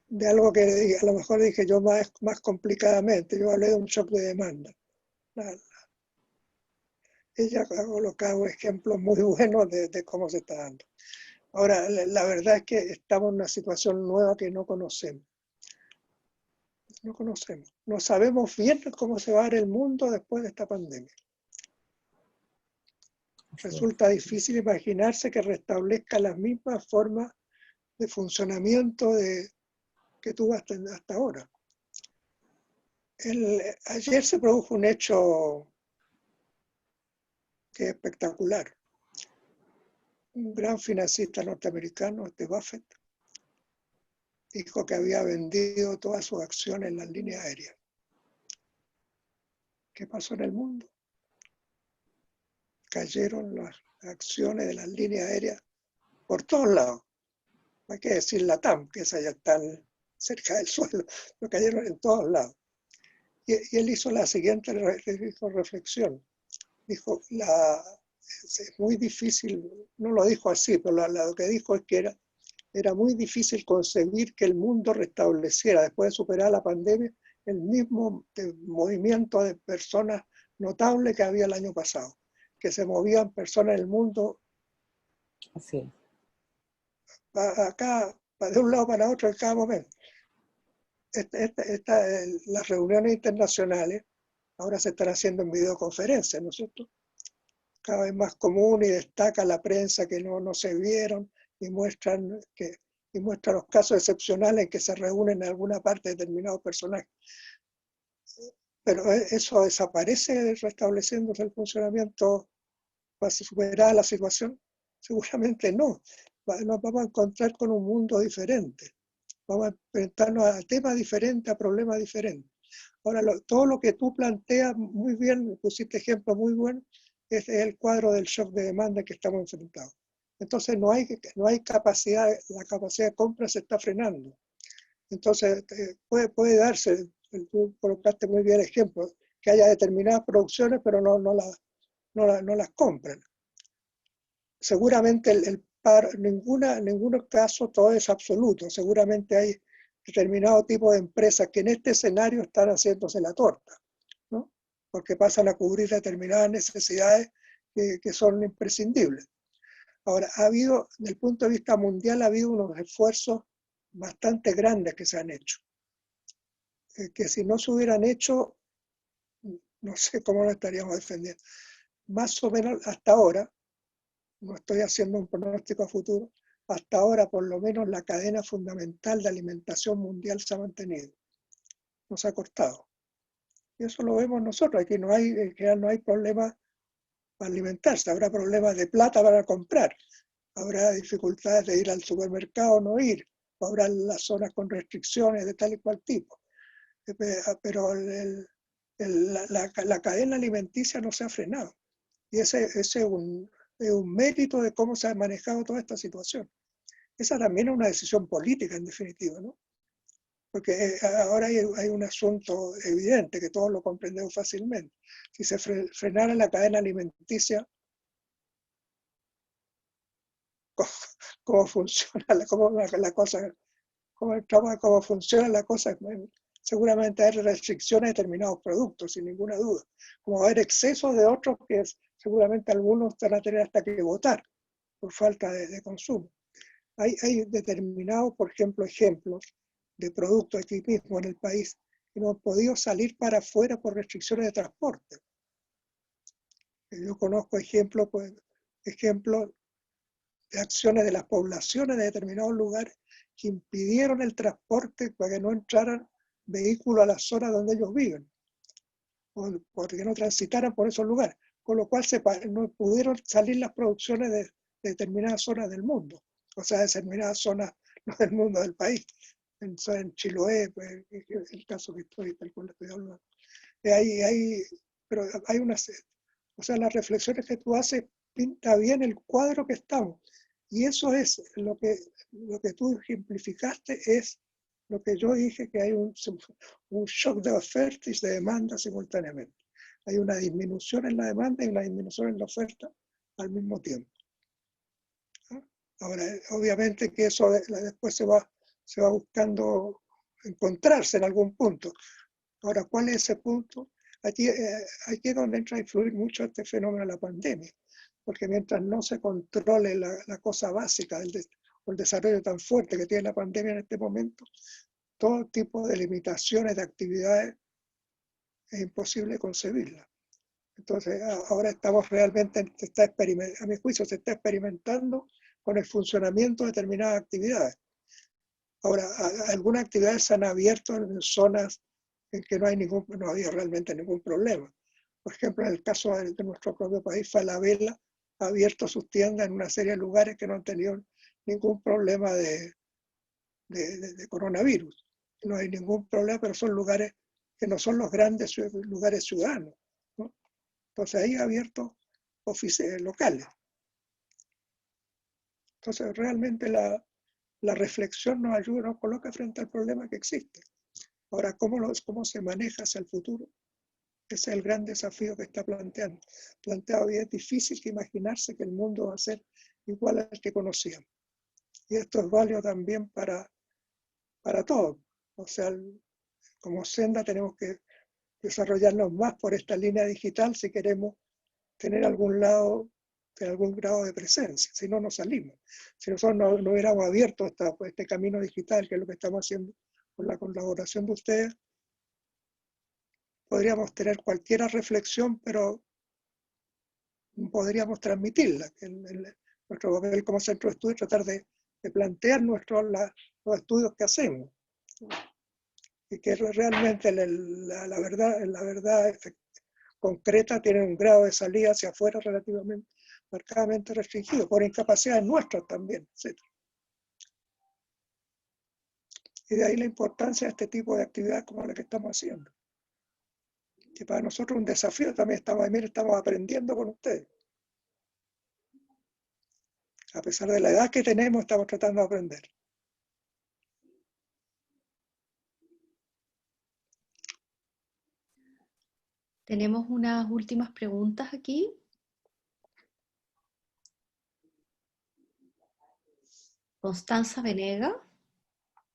de algo que a lo mejor dije yo más complicadamente. Yo hablé de un shock de demanda. Ella ha colocado ejemplos muy buenos de cómo se está dando. Ahora, la verdad es que estamos en una situación nueva que no conocemos. No conocemos. No sabemos bien cómo se va a dar el mundo después de esta pandemia. Resulta difícil imaginarse que restablezca las mismas formas de funcionamiento que tuvo hasta ahora. Ayer se produjo un hecho que es espectacular. Un gran financista norteamericano, Buffett, dijo que había vendido todas sus acciones en las líneas aéreas. ¿Qué pasó en el mundo? Cayeron las acciones de las líneas aéreas por todos lados. hay que decir Latam, que esas ya están cerca del suelo, pero cayeron en todos lados. Y él hizo la siguiente reflexión. Dijo, es muy difícil, no lo dijo así, pero lo que dijo es que era muy difícil concebir que el mundo restableciera, después de superar la pandemia, el mismo movimiento de personas notable que había el año pasado, que se movían personas en el mundo Así acá, de un lado para otro en cada momento. Las reuniones internacionales ahora se están haciendo en videoconferencias, ¿no es cierto? Cada vez más común, y destaca la prensa que no se vieron y muestra los casos excepcionales en que se reúnen en alguna parte determinados personajes. Pero eso desaparece restableciéndose el funcionamiento para superar la situación. Seguramente no. Nos vamos a encontrar con un mundo diferente. Vamos a enfrentarnos a temas diferentes, a problemas diferentes. Ahora, todo lo que tú planteas muy bien, pusiste ejemplos muy buenos, es el cuadro del shock de demanda que estamos enfrentados. Entonces no hay capacidad, la capacidad de compra se está frenando. Entonces puede darse, tú colocaste muy bien ejemplos, que haya determinadas producciones pero no las compran. Seguramente ninguno caso todo es absoluto. Seguramente hay determinado tipo de empresas que en este escenario están haciéndose la torta, ¿no? Porque pasan a cubrir determinadas necesidades que son imprescindibles. Ahora, desde el punto de vista mundial, ha habido unos esfuerzos bastante grandes que se han hecho, que si no se hubieran hecho, no sé cómo lo estaríamos defendiendo. Más o menos hasta ahora, no estoy haciendo un pronóstico a futuro, hasta ahora por lo menos la cadena fundamental de alimentación mundial se ha mantenido, no se ha cortado. Y eso lo vemos nosotros, aquí en general no hay problema para alimentarse, habrá problemas de plata para comprar, habrá dificultades de ir al supermercado o no ir, o habrá las zonas con restricciones de tal y cual tipo. Pero la cadena alimenticia no se ha frenado. Y ese es un mérito de cómo se ha manejado toda esta situación. Esa también es una decisión política, en definitiva, ¿no? Porque ahora hay un asunto evidente que todos lo comprendemos fácilmente. Si se frenara la cadena alimenticia, ¿cómo funciona la cosa? ¿Cómo funciona la cosa? Seguramente hay restricciones a determinados productos, sin ninguna duda. Como va a haber exceso de otros que seguramente algunos van a tener hasta que votar por falta de consumo. Hay determinados, por ejemplo, ejemplos de productos aquí mismo en el país que no han podido salir para afuera por restricciones de transporte. Yo conozco ejemplos de acciones de las poblaciones de determinados lugares que impidieron el transporte para que no entraran vehículos a la zona donde ellos viven, o porque no transitaran por esos lugares, con lo cual no pudieron salir las producciones de determinadas zonas del mundo, o sea, de determinadas zonas no del mundo, del país. En Chiloé, pues, el caso que estoy hablando. Pero hay o sea, las reflexiones que tú haces pinta bien el cuadro que estamos. Y eso es lo que tú ejemplificaste, es lo que yo dije, que hay un shock de oferta y de demanda simultáneamente. Hay una disminución en la demanda y una disminución en la oferta al mismo tiempo. Ahora, obviamente que eso después se va buscando encontrarse en algún punto. Ahora, ¿cuál es ese punto? Aquí es donde entra a influir mucho este fenómeno de la pandemia, porque mientras no se controle la cosa básica o el desarrollo tan fuerte que tiene la pandemia en este momento, todo tipo de limitaciones de actividades es imposible concebirlas. Entonces, ahora estamos realmente, a mi juicio, se está experimentando con el funcionamiento de determinadas actividades. Ahora, algunas actividades se han abierto en zonas en que no había realmente ningún problema. Por ejemplo, en el caso de nuestro propio país, Falabella ha abierto sus tiendas en una serie de lugares que no han tenido ningún problema de coronavirus. No hay ningún problema, pero son lugares que no son los grandes lugares ciudadanos, ¿no? Entonces ahí ha abierto oficinas locales. Entonces realmente la reflexión nos ayuda, nos coloca frente al problema que existe. Ahora, ¿cómo se maneja hacia el futuro? Ese es el gran desafío que está planteado, y es difícil imaginarse que el mundo va a ser igual al que conocíamos. Y esto es válido también para todos. O sea, como Senda tenemos que desarrollarnos más por esta línea digital si queremos tener algún grado de presencia, si no nos salimos. Si nosotros no hubiéramos abierto este camino digital, que es lo que estamos haciendo con la colaboración de ustedes, podríamos tener cualquier reflexión, pero no podríamos transmitirla. Nuestro papel como centro de estudio es tratar de plantear los estudios que hacemos. Y que realmente la verdad concreta tiene un grado de salida hacia afuera relativamente marcadamente restringido, por incapacidades nuestras también, etc. Y de ahí la importancia de este tipo de actividades como la que estamos haciendo. Que para nosotros es un desafío, también estamos aprendiendo con ustedes. A pesar de la edad que tenemos, estamos tratando de aprender. Tenemos unas últimas preguntas aquí. Constanza Venega,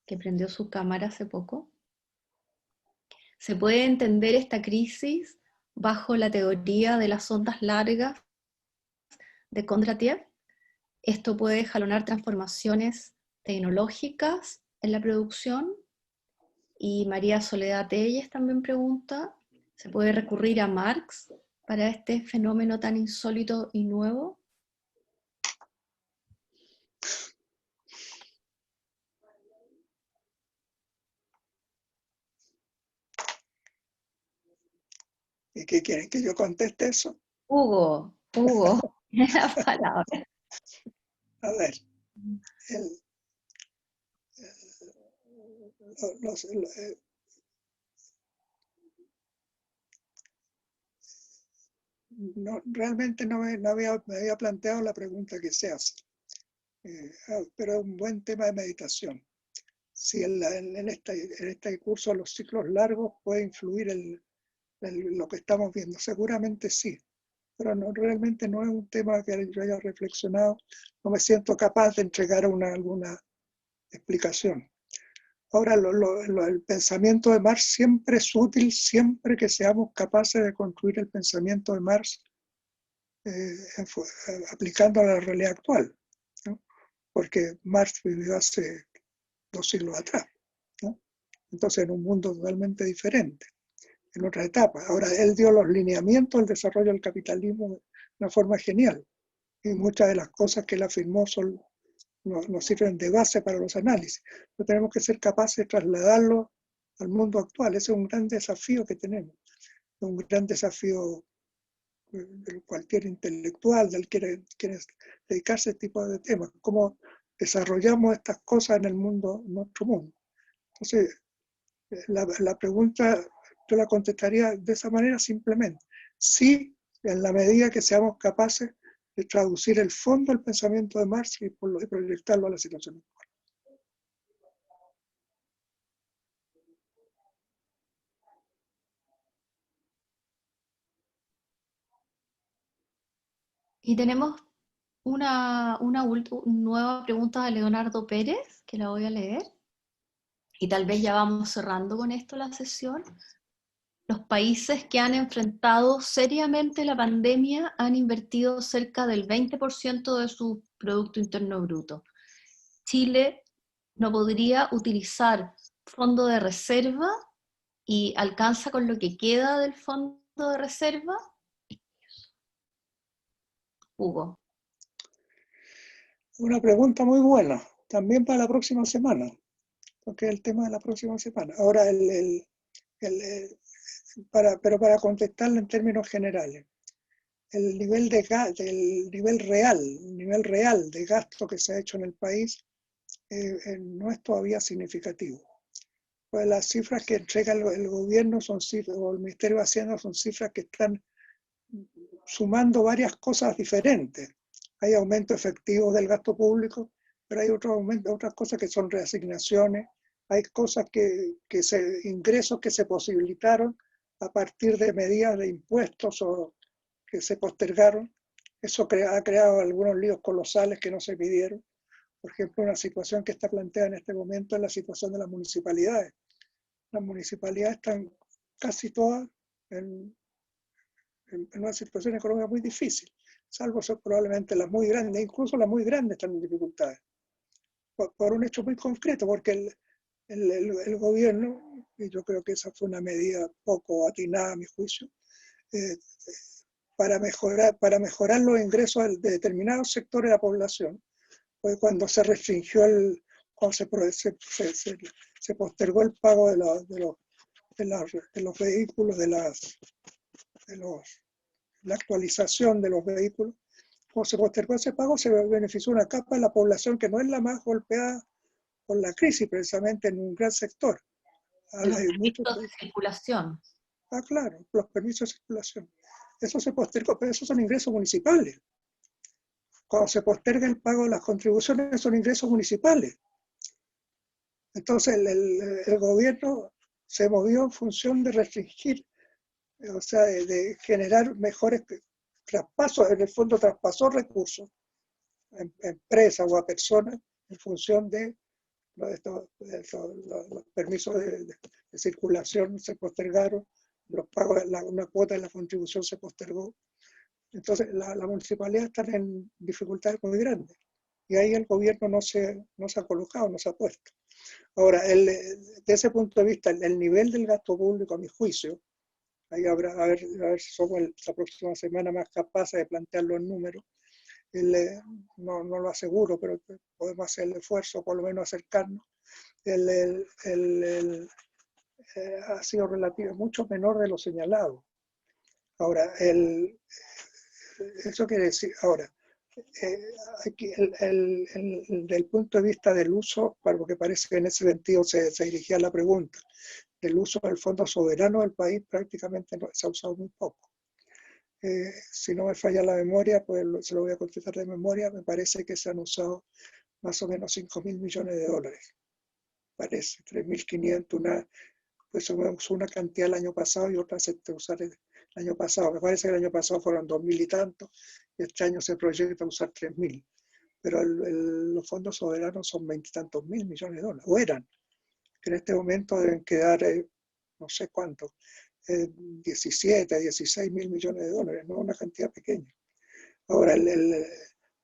que prendió su cámara hace poco. ¿Se puede entender esta crisis bajo la teoría de las ondas largas de Kondratiev? ¿Esto puede jalonar transformaciones tecnológicas en la producción? Y María Soledad Telles también pregunta, ¿se puede recurrir a Marx para este fenómeno tan insólito y nuevo? ¿Y qué quieren? ¿Que yo conteste eso? Hugo, la palabra. A ver, realmente no me había planteado la pregunta que se hace, pero es un buen tema de meditación. Si en este curso los ciclos largos puede influir en lo que estamos viendo, seguramente sí, pero realmente no es un tema que yo haya reflexionado, no me siento capaz de entregar alguna explicación. Ahora, el pensamiento de Marx siempre es útil, siempre que seamos capaces de construir el pensamiento de Marx aplicando a la realidad actual, ¿no? Porque Marx vivió hace 2 siglos atrás, ¿no? Entonces en un mundo totalmente diferente, en otra etapa. Ahora, él dio los lineamientos del desarrollo del capitalismo de una forma genial, y muchas de las cosas que él afirmó nos sirven de base para los análisis, pero tenemos que ser capaces de trasladarlo al mundo actual. Ese es un gran desafío que tenemos, un gran desafío de cualquier intelectual, del que quiere dedicarse a este tipo de temas, cómo desarrollamos estas cosas en el mundo, en nuestro mundo. Entonces, la pregunta yo la contestaría de esa manera simplemente. Sí, en la medida que seamos capaces de traducir el fondo del pensamiento de Marx y proyectarlo a la situación actual. Y tenemos una nueva pregunta de Leonardo Pérez, que la voy a leer. Y tal vez ya vamos cerrando con esto la sesión. Los países que han enfrentado seriamente la pandemia han invertido cerca del 20% de su Producto Interno Bruto. Chile no podría utilizar fondo de reserva y alcanza con lo que queda del fondo de reserva. Hugo. Una pregunta muy buena, también para la próxima semana, porque es el tema de la próxima semana. Ahora, pero para contestarlo en términos generales, el nivel real de gasto que se ha hecho en el país no es todavía significativo. Pues las cifras que entrega el gobierno son cifras, o el Ministerio de Hacienda son cifras que están sumando varias cosas diferentes. Hay aumento efectivo del gasto público pero hay otras cosas que son reasignaciones, hay cosas ingresos que se posibilitaron a partir de medidas de impuestos o que se postergaron. Eso ha creado algunos líos colosales que no se pidieron. Por ejemplo, una situación que está planteada en este momento es la situación de las municipalidades. Las municipalidades están casi todas en una situación económica muy difícil, salvo ser probablemente las muy grandes, incluso las muy grandes están en dificultades, por un hecho muy concreto, porque el gobierno, y yo creo que esa fue una medida poco atinada a mi juicio, para mejorar los ingresos de determinados sectores de la población, pues cuando se restringió cuando se postergó el pago de los vehículos, la actualización de los vehículos, como se postergó ese pago, se benefició una capa de la población que no es la más golpeada por la crisis, precisamente en un gran sector. Los permisos de circulación. Claro, los permisos de circulación. Eso se postergó, pero esos son ingresos municipales. Cuando se posterga el pago de las contribuciones, son ingresos municipales. Entonces el gobierno se movió en función de restringir, o sea, de generar mejores traspasos, en el fondo traspasó recursos a empresas o a personas en función de los permisos de circulación se postergaron, los pagos, una cuota de la contribución se postergó. Entonces la municipalidad está en dificultades muy grandes y ahí el gobierno no se ha colocado, no se ha puesto. Ahora, desde ese punto de vista, el nivel del gasto público, a mi juicio, ahí a ver si somos la próxima semana más capaces de plantear los números. No lo aseguro, pero podemos hacer el esfuerzo, por lo menos acercarnos. Ha sido relativo, mucho menor de lo señalado. Ahora, eso quiere decir, ahora, aquí del punto de vista del uso, porque parece que en ese sentido se dirigía la pregunta, del uso del fondo soberano del país prácticamente se ha usado muy poco. Si no me falla la memoria, pues se lo voy a contestar de memoria, me parece que se han usado más o menos 5.000 millones de dólares. Parece, 3.500, pues se usó una cantidad el año pasado y otra se usar el año pasado. Me parece que el año pasado fueron 2.000 y tanto, y este año se proyecta usar 3.000. Pero los fondos soberanos son 20 y tantos mil millones de dólares, o eran, que en este momento deben quedar, no sé cuánto, 17, 16 mil millones de dólares, no una cantidad pequeña. Ahora,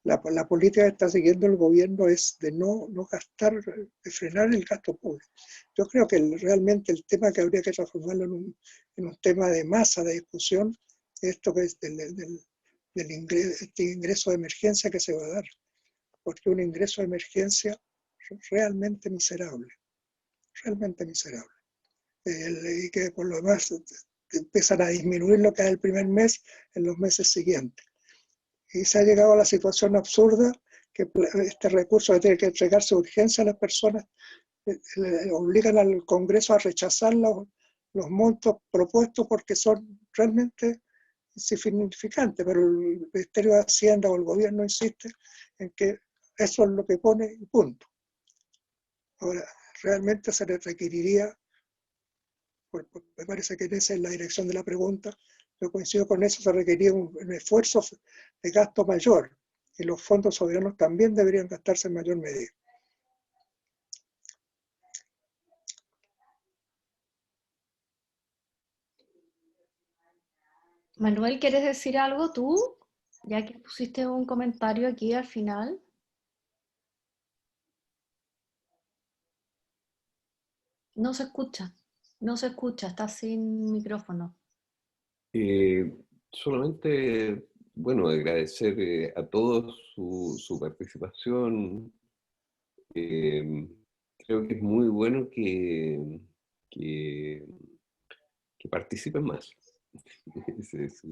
la política que está siguiendo el gobierno es de no gastar, de frenar el gasto público. Yo creo que realmente el tema que habría que transformarlo en un tema de masa de discusión, esto que es este ingreso de emergencia que se va a dar, porque un ingreso de emergencia realmente miserable, y que por lo demás empiezan a disminuir lo que es el primer mes en los meses siguientes. Y se ha llegado a la situación absurda que este recurso que tiene que entregarse de urgencia a las personas obligan al Congreso a rechazar los montos propuestos porque son realmente insignificantes, pero el Ministerio de Hacienda o el gobierno insiste en que eso es lo que pone y punto. Ahora, realmente se le requeriría, me parece que esa es la dirección de la pregunta, yo coincido con eso, se requería un esfuerzo de gasto mayor y los fondos soberanos también deberían gastarse en mayor medida. Manuel, ¿quieres decir algo tú? Ya que pusiste un comentario aquí al final. No se escucha, está sin micrófono. Solamente, bueno, agradecer a todos su participación. Creo que es muy bueno que participen más. Eso es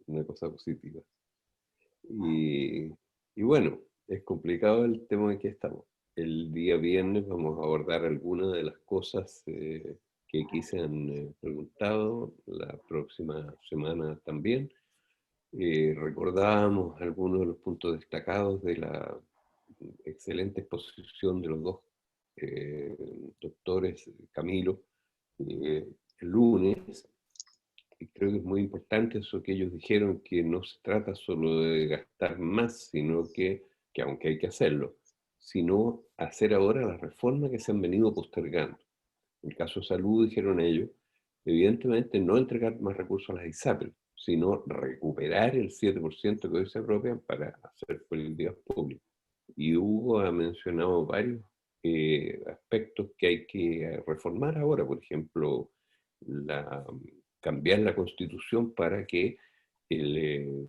una cosa positiva. Y bueno, es complicado el tema en que estamos. El día viernes vamos a abordar algunas de las cosas que aquí se han preguntado, la próxima semana también. Recordábamos algunos de los puntos destacados de excelente exposición de los dos doctores, Camilo, el lunes. Y creo que es muy importante eso que ellos dijeron, que no se trata solo de gastar más, sino que aunque hay que hacerlo, sino hacer ahora las reformas que se han venido postergando. En el caso de salud, dijeron ellos, evidentemente no entregar más recursos a las ISAPRES, sino recuperar el 7% que hoy se apropian para hacer políticas públicas. Y Hugo ha mencionado varios aspectos que hay que reformar ahora, por ejemplo, cambiar la Constitución para que el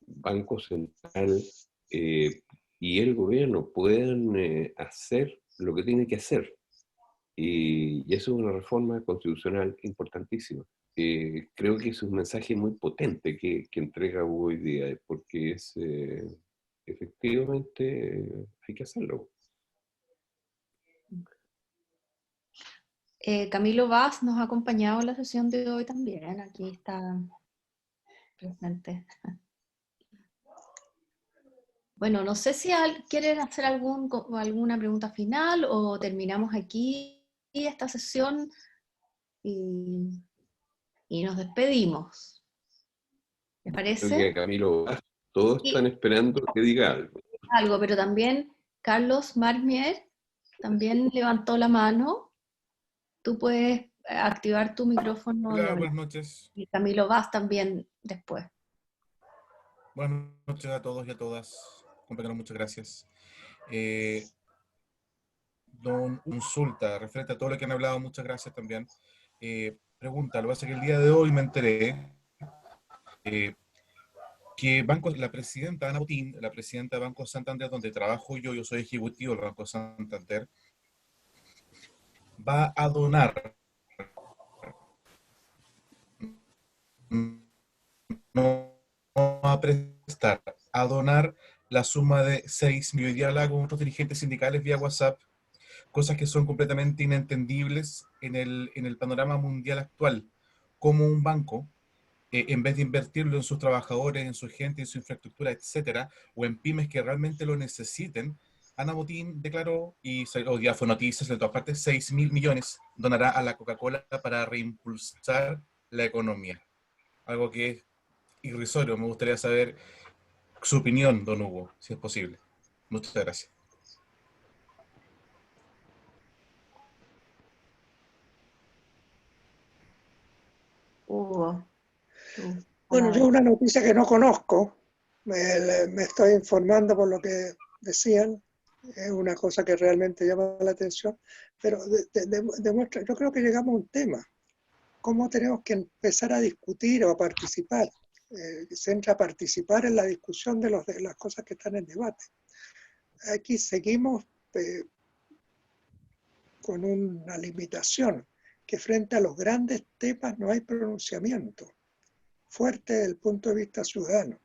Banco Central y el gobierno puedan hacer lo que tienen que hacer. Y eso es una reforma constitucional importantísima. Creo que es un mensaje muy potente que entrega Hugo hoy día, porque es efectivamente hay que hacerlo. Camilo Vaz nos ha acompañado en la sesión de hoy también, aquí está presente. Bueno, no sé si quieren hacer alguna pregunta final o terminamos aquí esta sesión y nos despedimos. ¿Les Creo parece? que Camilo, todos están esperando que diga algo. Pero también Carlos Marmier también levantó la mano. Tú puedes activar tu micrófono y Hola, hablar. buenas noches. Y Camilo Vaz también después. Buenas noches a todos y a todas. Compañeros, muchas gracias. Consulta, referente a todo lo que han hablado, muchas gracias también. Pregunta, lo que pasa es que el día de hoy me enteré que la presidenta Ana Botín, la presidenta de Banco Santander, donde trabajo yo soy ejecutivo del Banco Santander, va a donar, no a prestar, a donar la suma de 6 millones. Hoy día hablaba con otros dirigentes sindicales vía WhatsApp, cosas que son completamente inentendibles en el panorama mundial actual, como un banco, en vez de invertirlo en sus trabajadores, en su gente, en su infraestructura, etcétera, o en pymes que realmente lo necesiten, Ana Botín declaró, y hoy día fue noticias de todas partes, 6.000 millones donará a la Coca-Cola para reimpulsar la economía. Algo que es irrisorio. Me gustaría saber su opinión, don Hugo, si es posible. Muchas gracias. Hugo. Bueno, yo una noticia que no conozco, me estoy informando por lo que decían, es una cosa que realmente llama la atención, pero demuestra, yo creo que llegamos a un tema, cómo tenemos que empezar a discutir o a participar, se entra a participar en la discusión de las cosas que están en debate. Aquí seguimos con una limitación, que frente a los grandes temas no hay pronunciamiento fuerte desde el punto de vista ciudadano.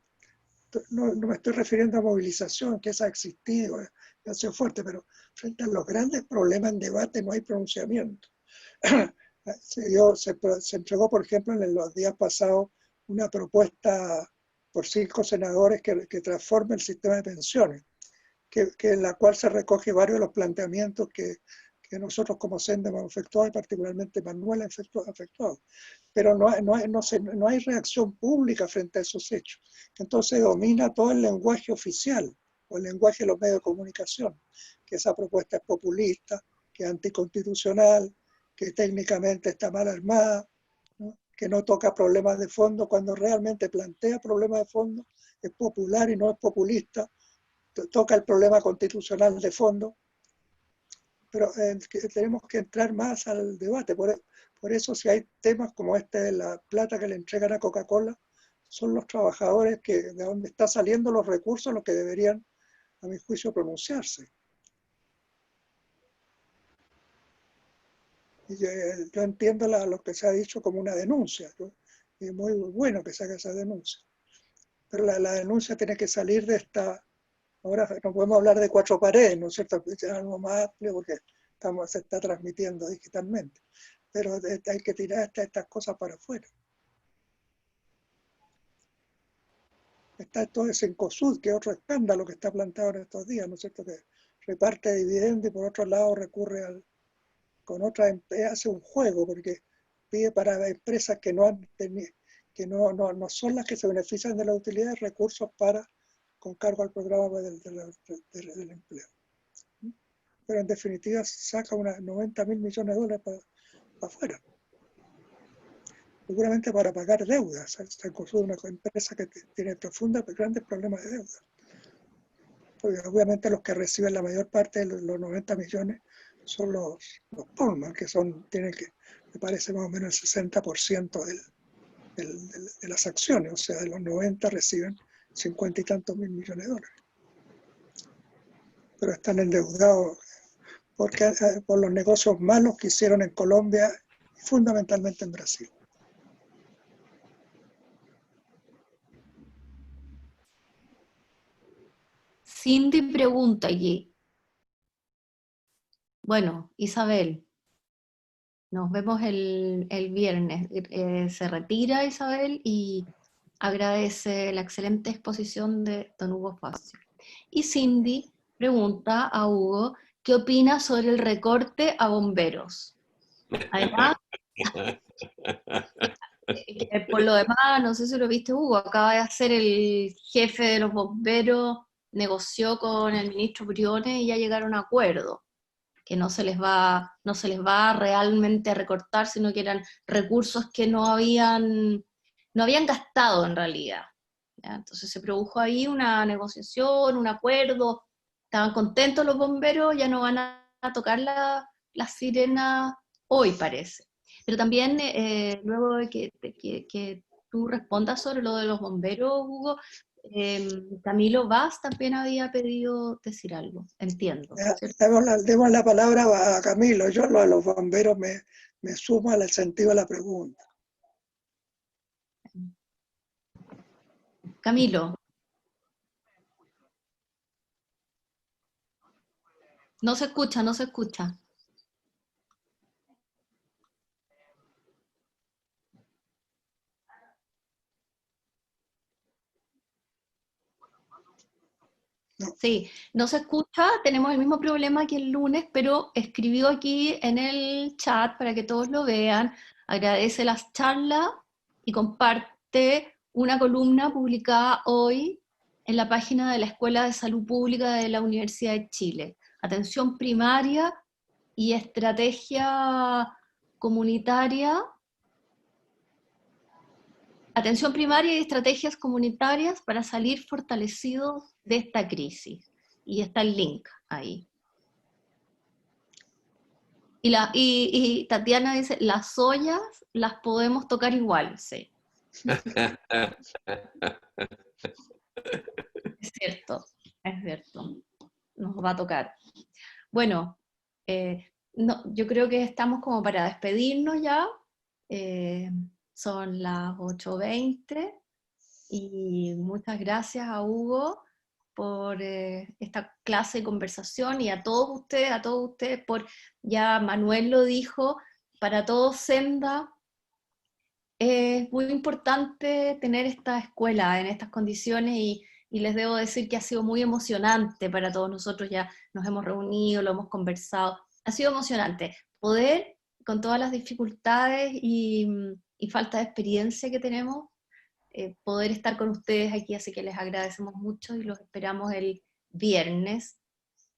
No me estoy refiriendo a movilización, que esa ha existido, ha sido fuerte, pero frente a los grandes problemas en debate no hay pronunciamiento. Se entregó, por ejemplo, en los días pasados una propuesta por 5 senadores que transforme el sistema de pensiones, en la cual se recoge varios de los planteamientos que nosotros como SENDE hemos efectuado, y particularmente Manuel ha efectuado. Pero no hay reacción pública frente a esos hechos. Entonces domina todo el lenguaje oficial, o el lenguaje de los medios de comunicación, que esa propuesta es populista, que es anticonstitucional, que técnicamente está mal armada, ¿no? Que no toca problemas de fondo, cuando realmente plantea problemas de fondo, es popular y no es populista, toca el problema constitucional de fondo. Pero tenemos que entrar más al debate. Por eso, si hay temas como este de la plata que le entregan a Coca-Cola, son los trabajadores de donde están saliendo los recursos los que deberían, a mi juicio, pronunciarse. Y yo entiendo lo que se ha dicho como una denuncia, ¿no? Y es muy bueno que se haga esa denuncia. Pero la denuncia tiene que salir de esta... Ahora no podemos hablar de 4 paredes, ¿no es cierto? Es algo más amplio porque se está transmitiendo digitalmente. Pero hay que tirar estas cosas para afuera. Está todo ese Cencosud, que es otro escándalo que está planteado en estos días, ¿no es cierto?, que reparte dividendos y por otro lado recurre con otra empresa, hace un juego, porque pide para empresas que no son las que se benefician de la utilidad de recursos con cargo al programa del empleo. Pero en definitiva saca unos 90.000 millones de dólares para afuera, seguramente para pagar deudas. Cencosud es una empresa que tiene grandes problemas de deuda. Porque obviamente los que reciben la mayor parte de los 90 millones son los Pullman, que tienen me parece más o menos el 60% de las acciones, o sea, de los 90 reciben 50 y tantos mil millones de dólares. Pero están endeudados por los negocios malos que hicieron en Colombia y fundamentalmente en Brasil. Cindy pregunta allí. Bueno, Isabel, nos vemos el viernes. Se retira Isabel y agradece la excelente exposición de don Hugo Facio. Y Cindy pregunta a Hugo qué opina sobre el recorte a bomberos. Además, por lo demás, no sé si lo viste, Hugo, acaba de hacer el jefe de los bomberos, negoció con el ministro Briones y ya llegaron a acuerdo, que no se les va realmente a recortar, sino que eran recursos que no habían gastado en realidad. ¿Ya? Entonces se produjo ahí una negociación, un acuerdo, estaban contentos los bomberos, ya no van a tocar la sirena hoy, parece. Pero también, luego de que tú respondas sobre lo de los bomberos, Hugo, Camilo Vaz también había pedido decir algo, entiendo. Demos la palabra a Camilo. Yo lo de los bomberos me sumo al sentido de la pregunta. Camilo. No se escucha, no se escucha. No. Sí, no se escucha, tenemos el mismo problema que el lunes, pero escribió aquí en el chat para que todos lo vean, agradece las charlas y comparte una columna publicada hoy en la página de la Escuela de Salud Pública de la Universidad de Chile. Atención primaria y estrategia comunitaria. Atención primaria y estrategias comunitarias para salir fortalecidos de esta crisis. Y está el link ahí. Y Tatiana dice, las ollas las podemos tocar igual, sí. Es cierto, nos va a tocar. Bueno, yo creo que estamos como para despedirnos ya. Son las 8:20 y muchas gracias a Hugo por esta clase de conversación y a todos ustedes ya Manuel lo dijo, para todos Senda es muy importante tener esta escuela en estas condiciones y les debo decir que ha sido muy emocionante para todos nosotros, ya nos hemos reunido, lo hemos conversado, ha sido emocionante poder, con todas las dificultades y falta de experiencia que tenemos, poder estar con ustedes aquí, así que les agradecemos mucho y los esperamos el viernes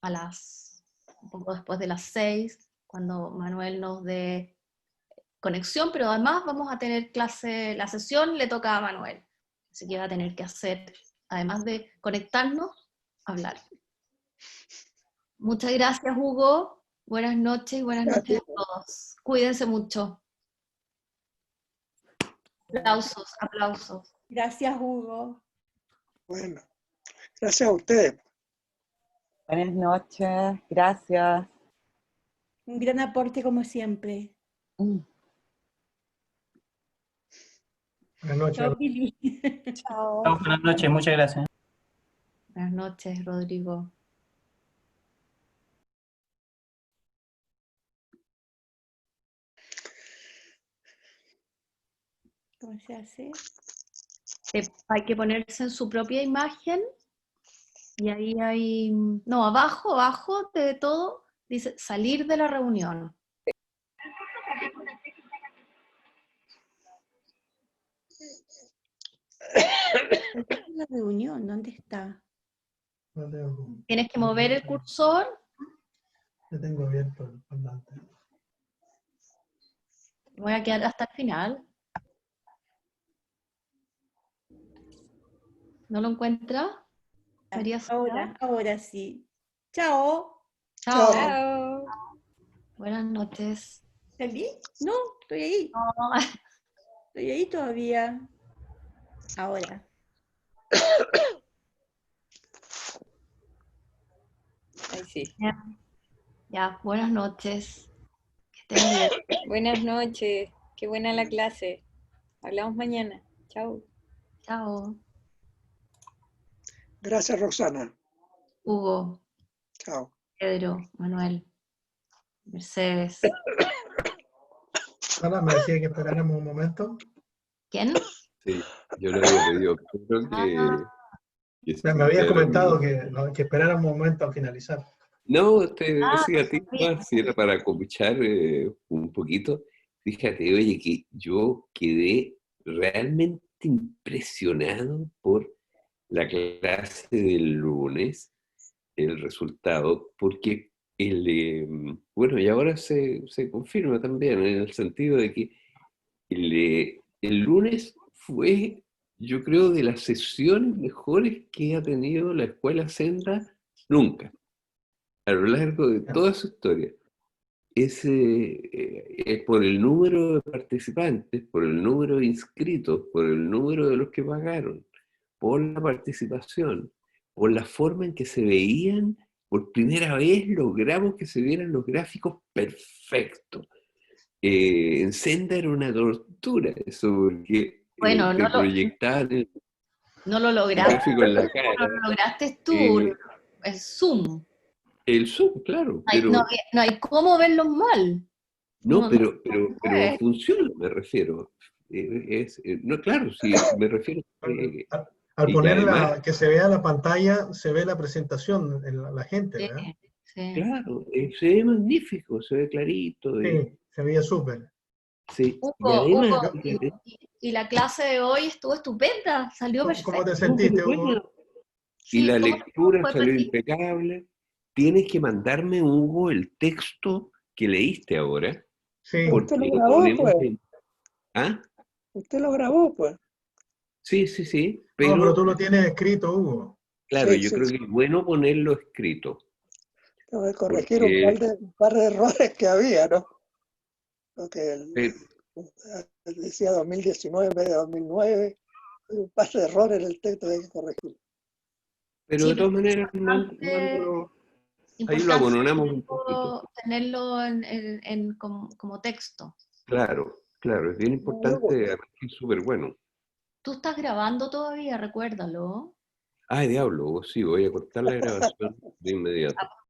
un poco después de las 6, cuando Manuel nos dé conexión, pero además vamos a tener clase, la sesión le toca a Manuel, así que va a tener que hacer, además de conectarnos, hablar. Muchas gracias, Hugo, buenas noches y buenas noches a todos. Cuídense mucho. Aplausos, aplausos. Gracias, Hugo. Bueno, gracias a ustedes. Buenas noches, gracias. Un gran aporte como siempre. Buenas noches. Chao, Pili. Chao. Chao, buenas noches, muchas gracias. Buenas noches, Rodrigo. ¿Cómo se hace? Hay que ponerse en su propia imagen y ahí hay, no, abajo de todo, dice salir de la reunión. La reunión, ¿dónde está? No tengo, Tienes que mover el cursor. yo tengo abierto el parlante. Voy a quedar hasta el final. ¿No lo encuentra? María Soledad. Ahora sí. Chao. Chao. Chao. Buenas noches. ¿Salí? No, estoy ahí. No. Estoy ahí todavía. Ahora. Ahí sí. Ya, buenas noches. Que estén bien. Buenas noches. Qué buena la clase. Hablamos mañana. Chao. Chao. Gracias, Roxana. Hugo, Chao. Pedro, Manuel, Mercedes. Ahora me decía que esperáramos un momento. ¿Quién? Sí, yo le había pedido, creo que Me habías Pedro comentado mismo. que esperáramos un momento a finalizar. No, te decía a ti, bien. si era para escuchar un poquito. Fíjate, oye, que yo quedé realmente impresionado por la clase del lunes, el resultado, porque bueno, y ahora se confirma también en el sentido de que el lunes fue, yo creo, de las sesiones mejores que ha tenido la Escuela Senda nunca, a lo largo de toda su historia. Es por el número de participantes, por el número de inscritos, por el número de los que pagaron, por la participación, por la forma en que se veían. Por primera vez logramos que se vieran los gráficos perfectos. En Senda era una tortura eso, porque Bueno, te proyectaban el no lo lograste. gráfico en la cara. No lo lograste tú, Eh, el Zoom. el Zoom, claro, No hay cómo verlo mal. no, No, pero puede. funciona, me refiero. No, claro, sí, me refiero. Al Y además, ponerla, que se vea la pantalla, se ve la presentación en la gente, Sí, ¿verdad? sí. claro, se ve magnífico, se ve clarito. Sí, se veía súper. Sí, y Hugo, además, fíjate, y la clase de hoy estuvo estupenda, salió ¿Cómo te perfecto. sentiste, bueno, Hugo? y Sí, la ¿cómo lectura fue para salió ti? impecable. Tienes que mandarme, Hugo, el texto que leíste ahora, Sí. Usted porque lo lo grabó, ponemos pues. en... ¿Ah? Usted lo grabó, pues. Sí, No, pero pero tú lo tienes escrito, Hugo. claro, Sí, yo sí, creo sí. que es bueno ponerlo escrito, Tengo que corregir porque un par de errores que había, ¿no? Porque eh, decía 2019 en vez de 2009. Un par de errores en el texto que hay que corregir. pero Sí, de pero todas maneras, importante, ahí lo importante abonamos un poquito. tenerlo como texto. Claro, es bien importante, además que es súper bueno. Tú estás grabando todavía, recuérdalo. Ay, diablo, sí, voy a cortar la grabación de inmediato.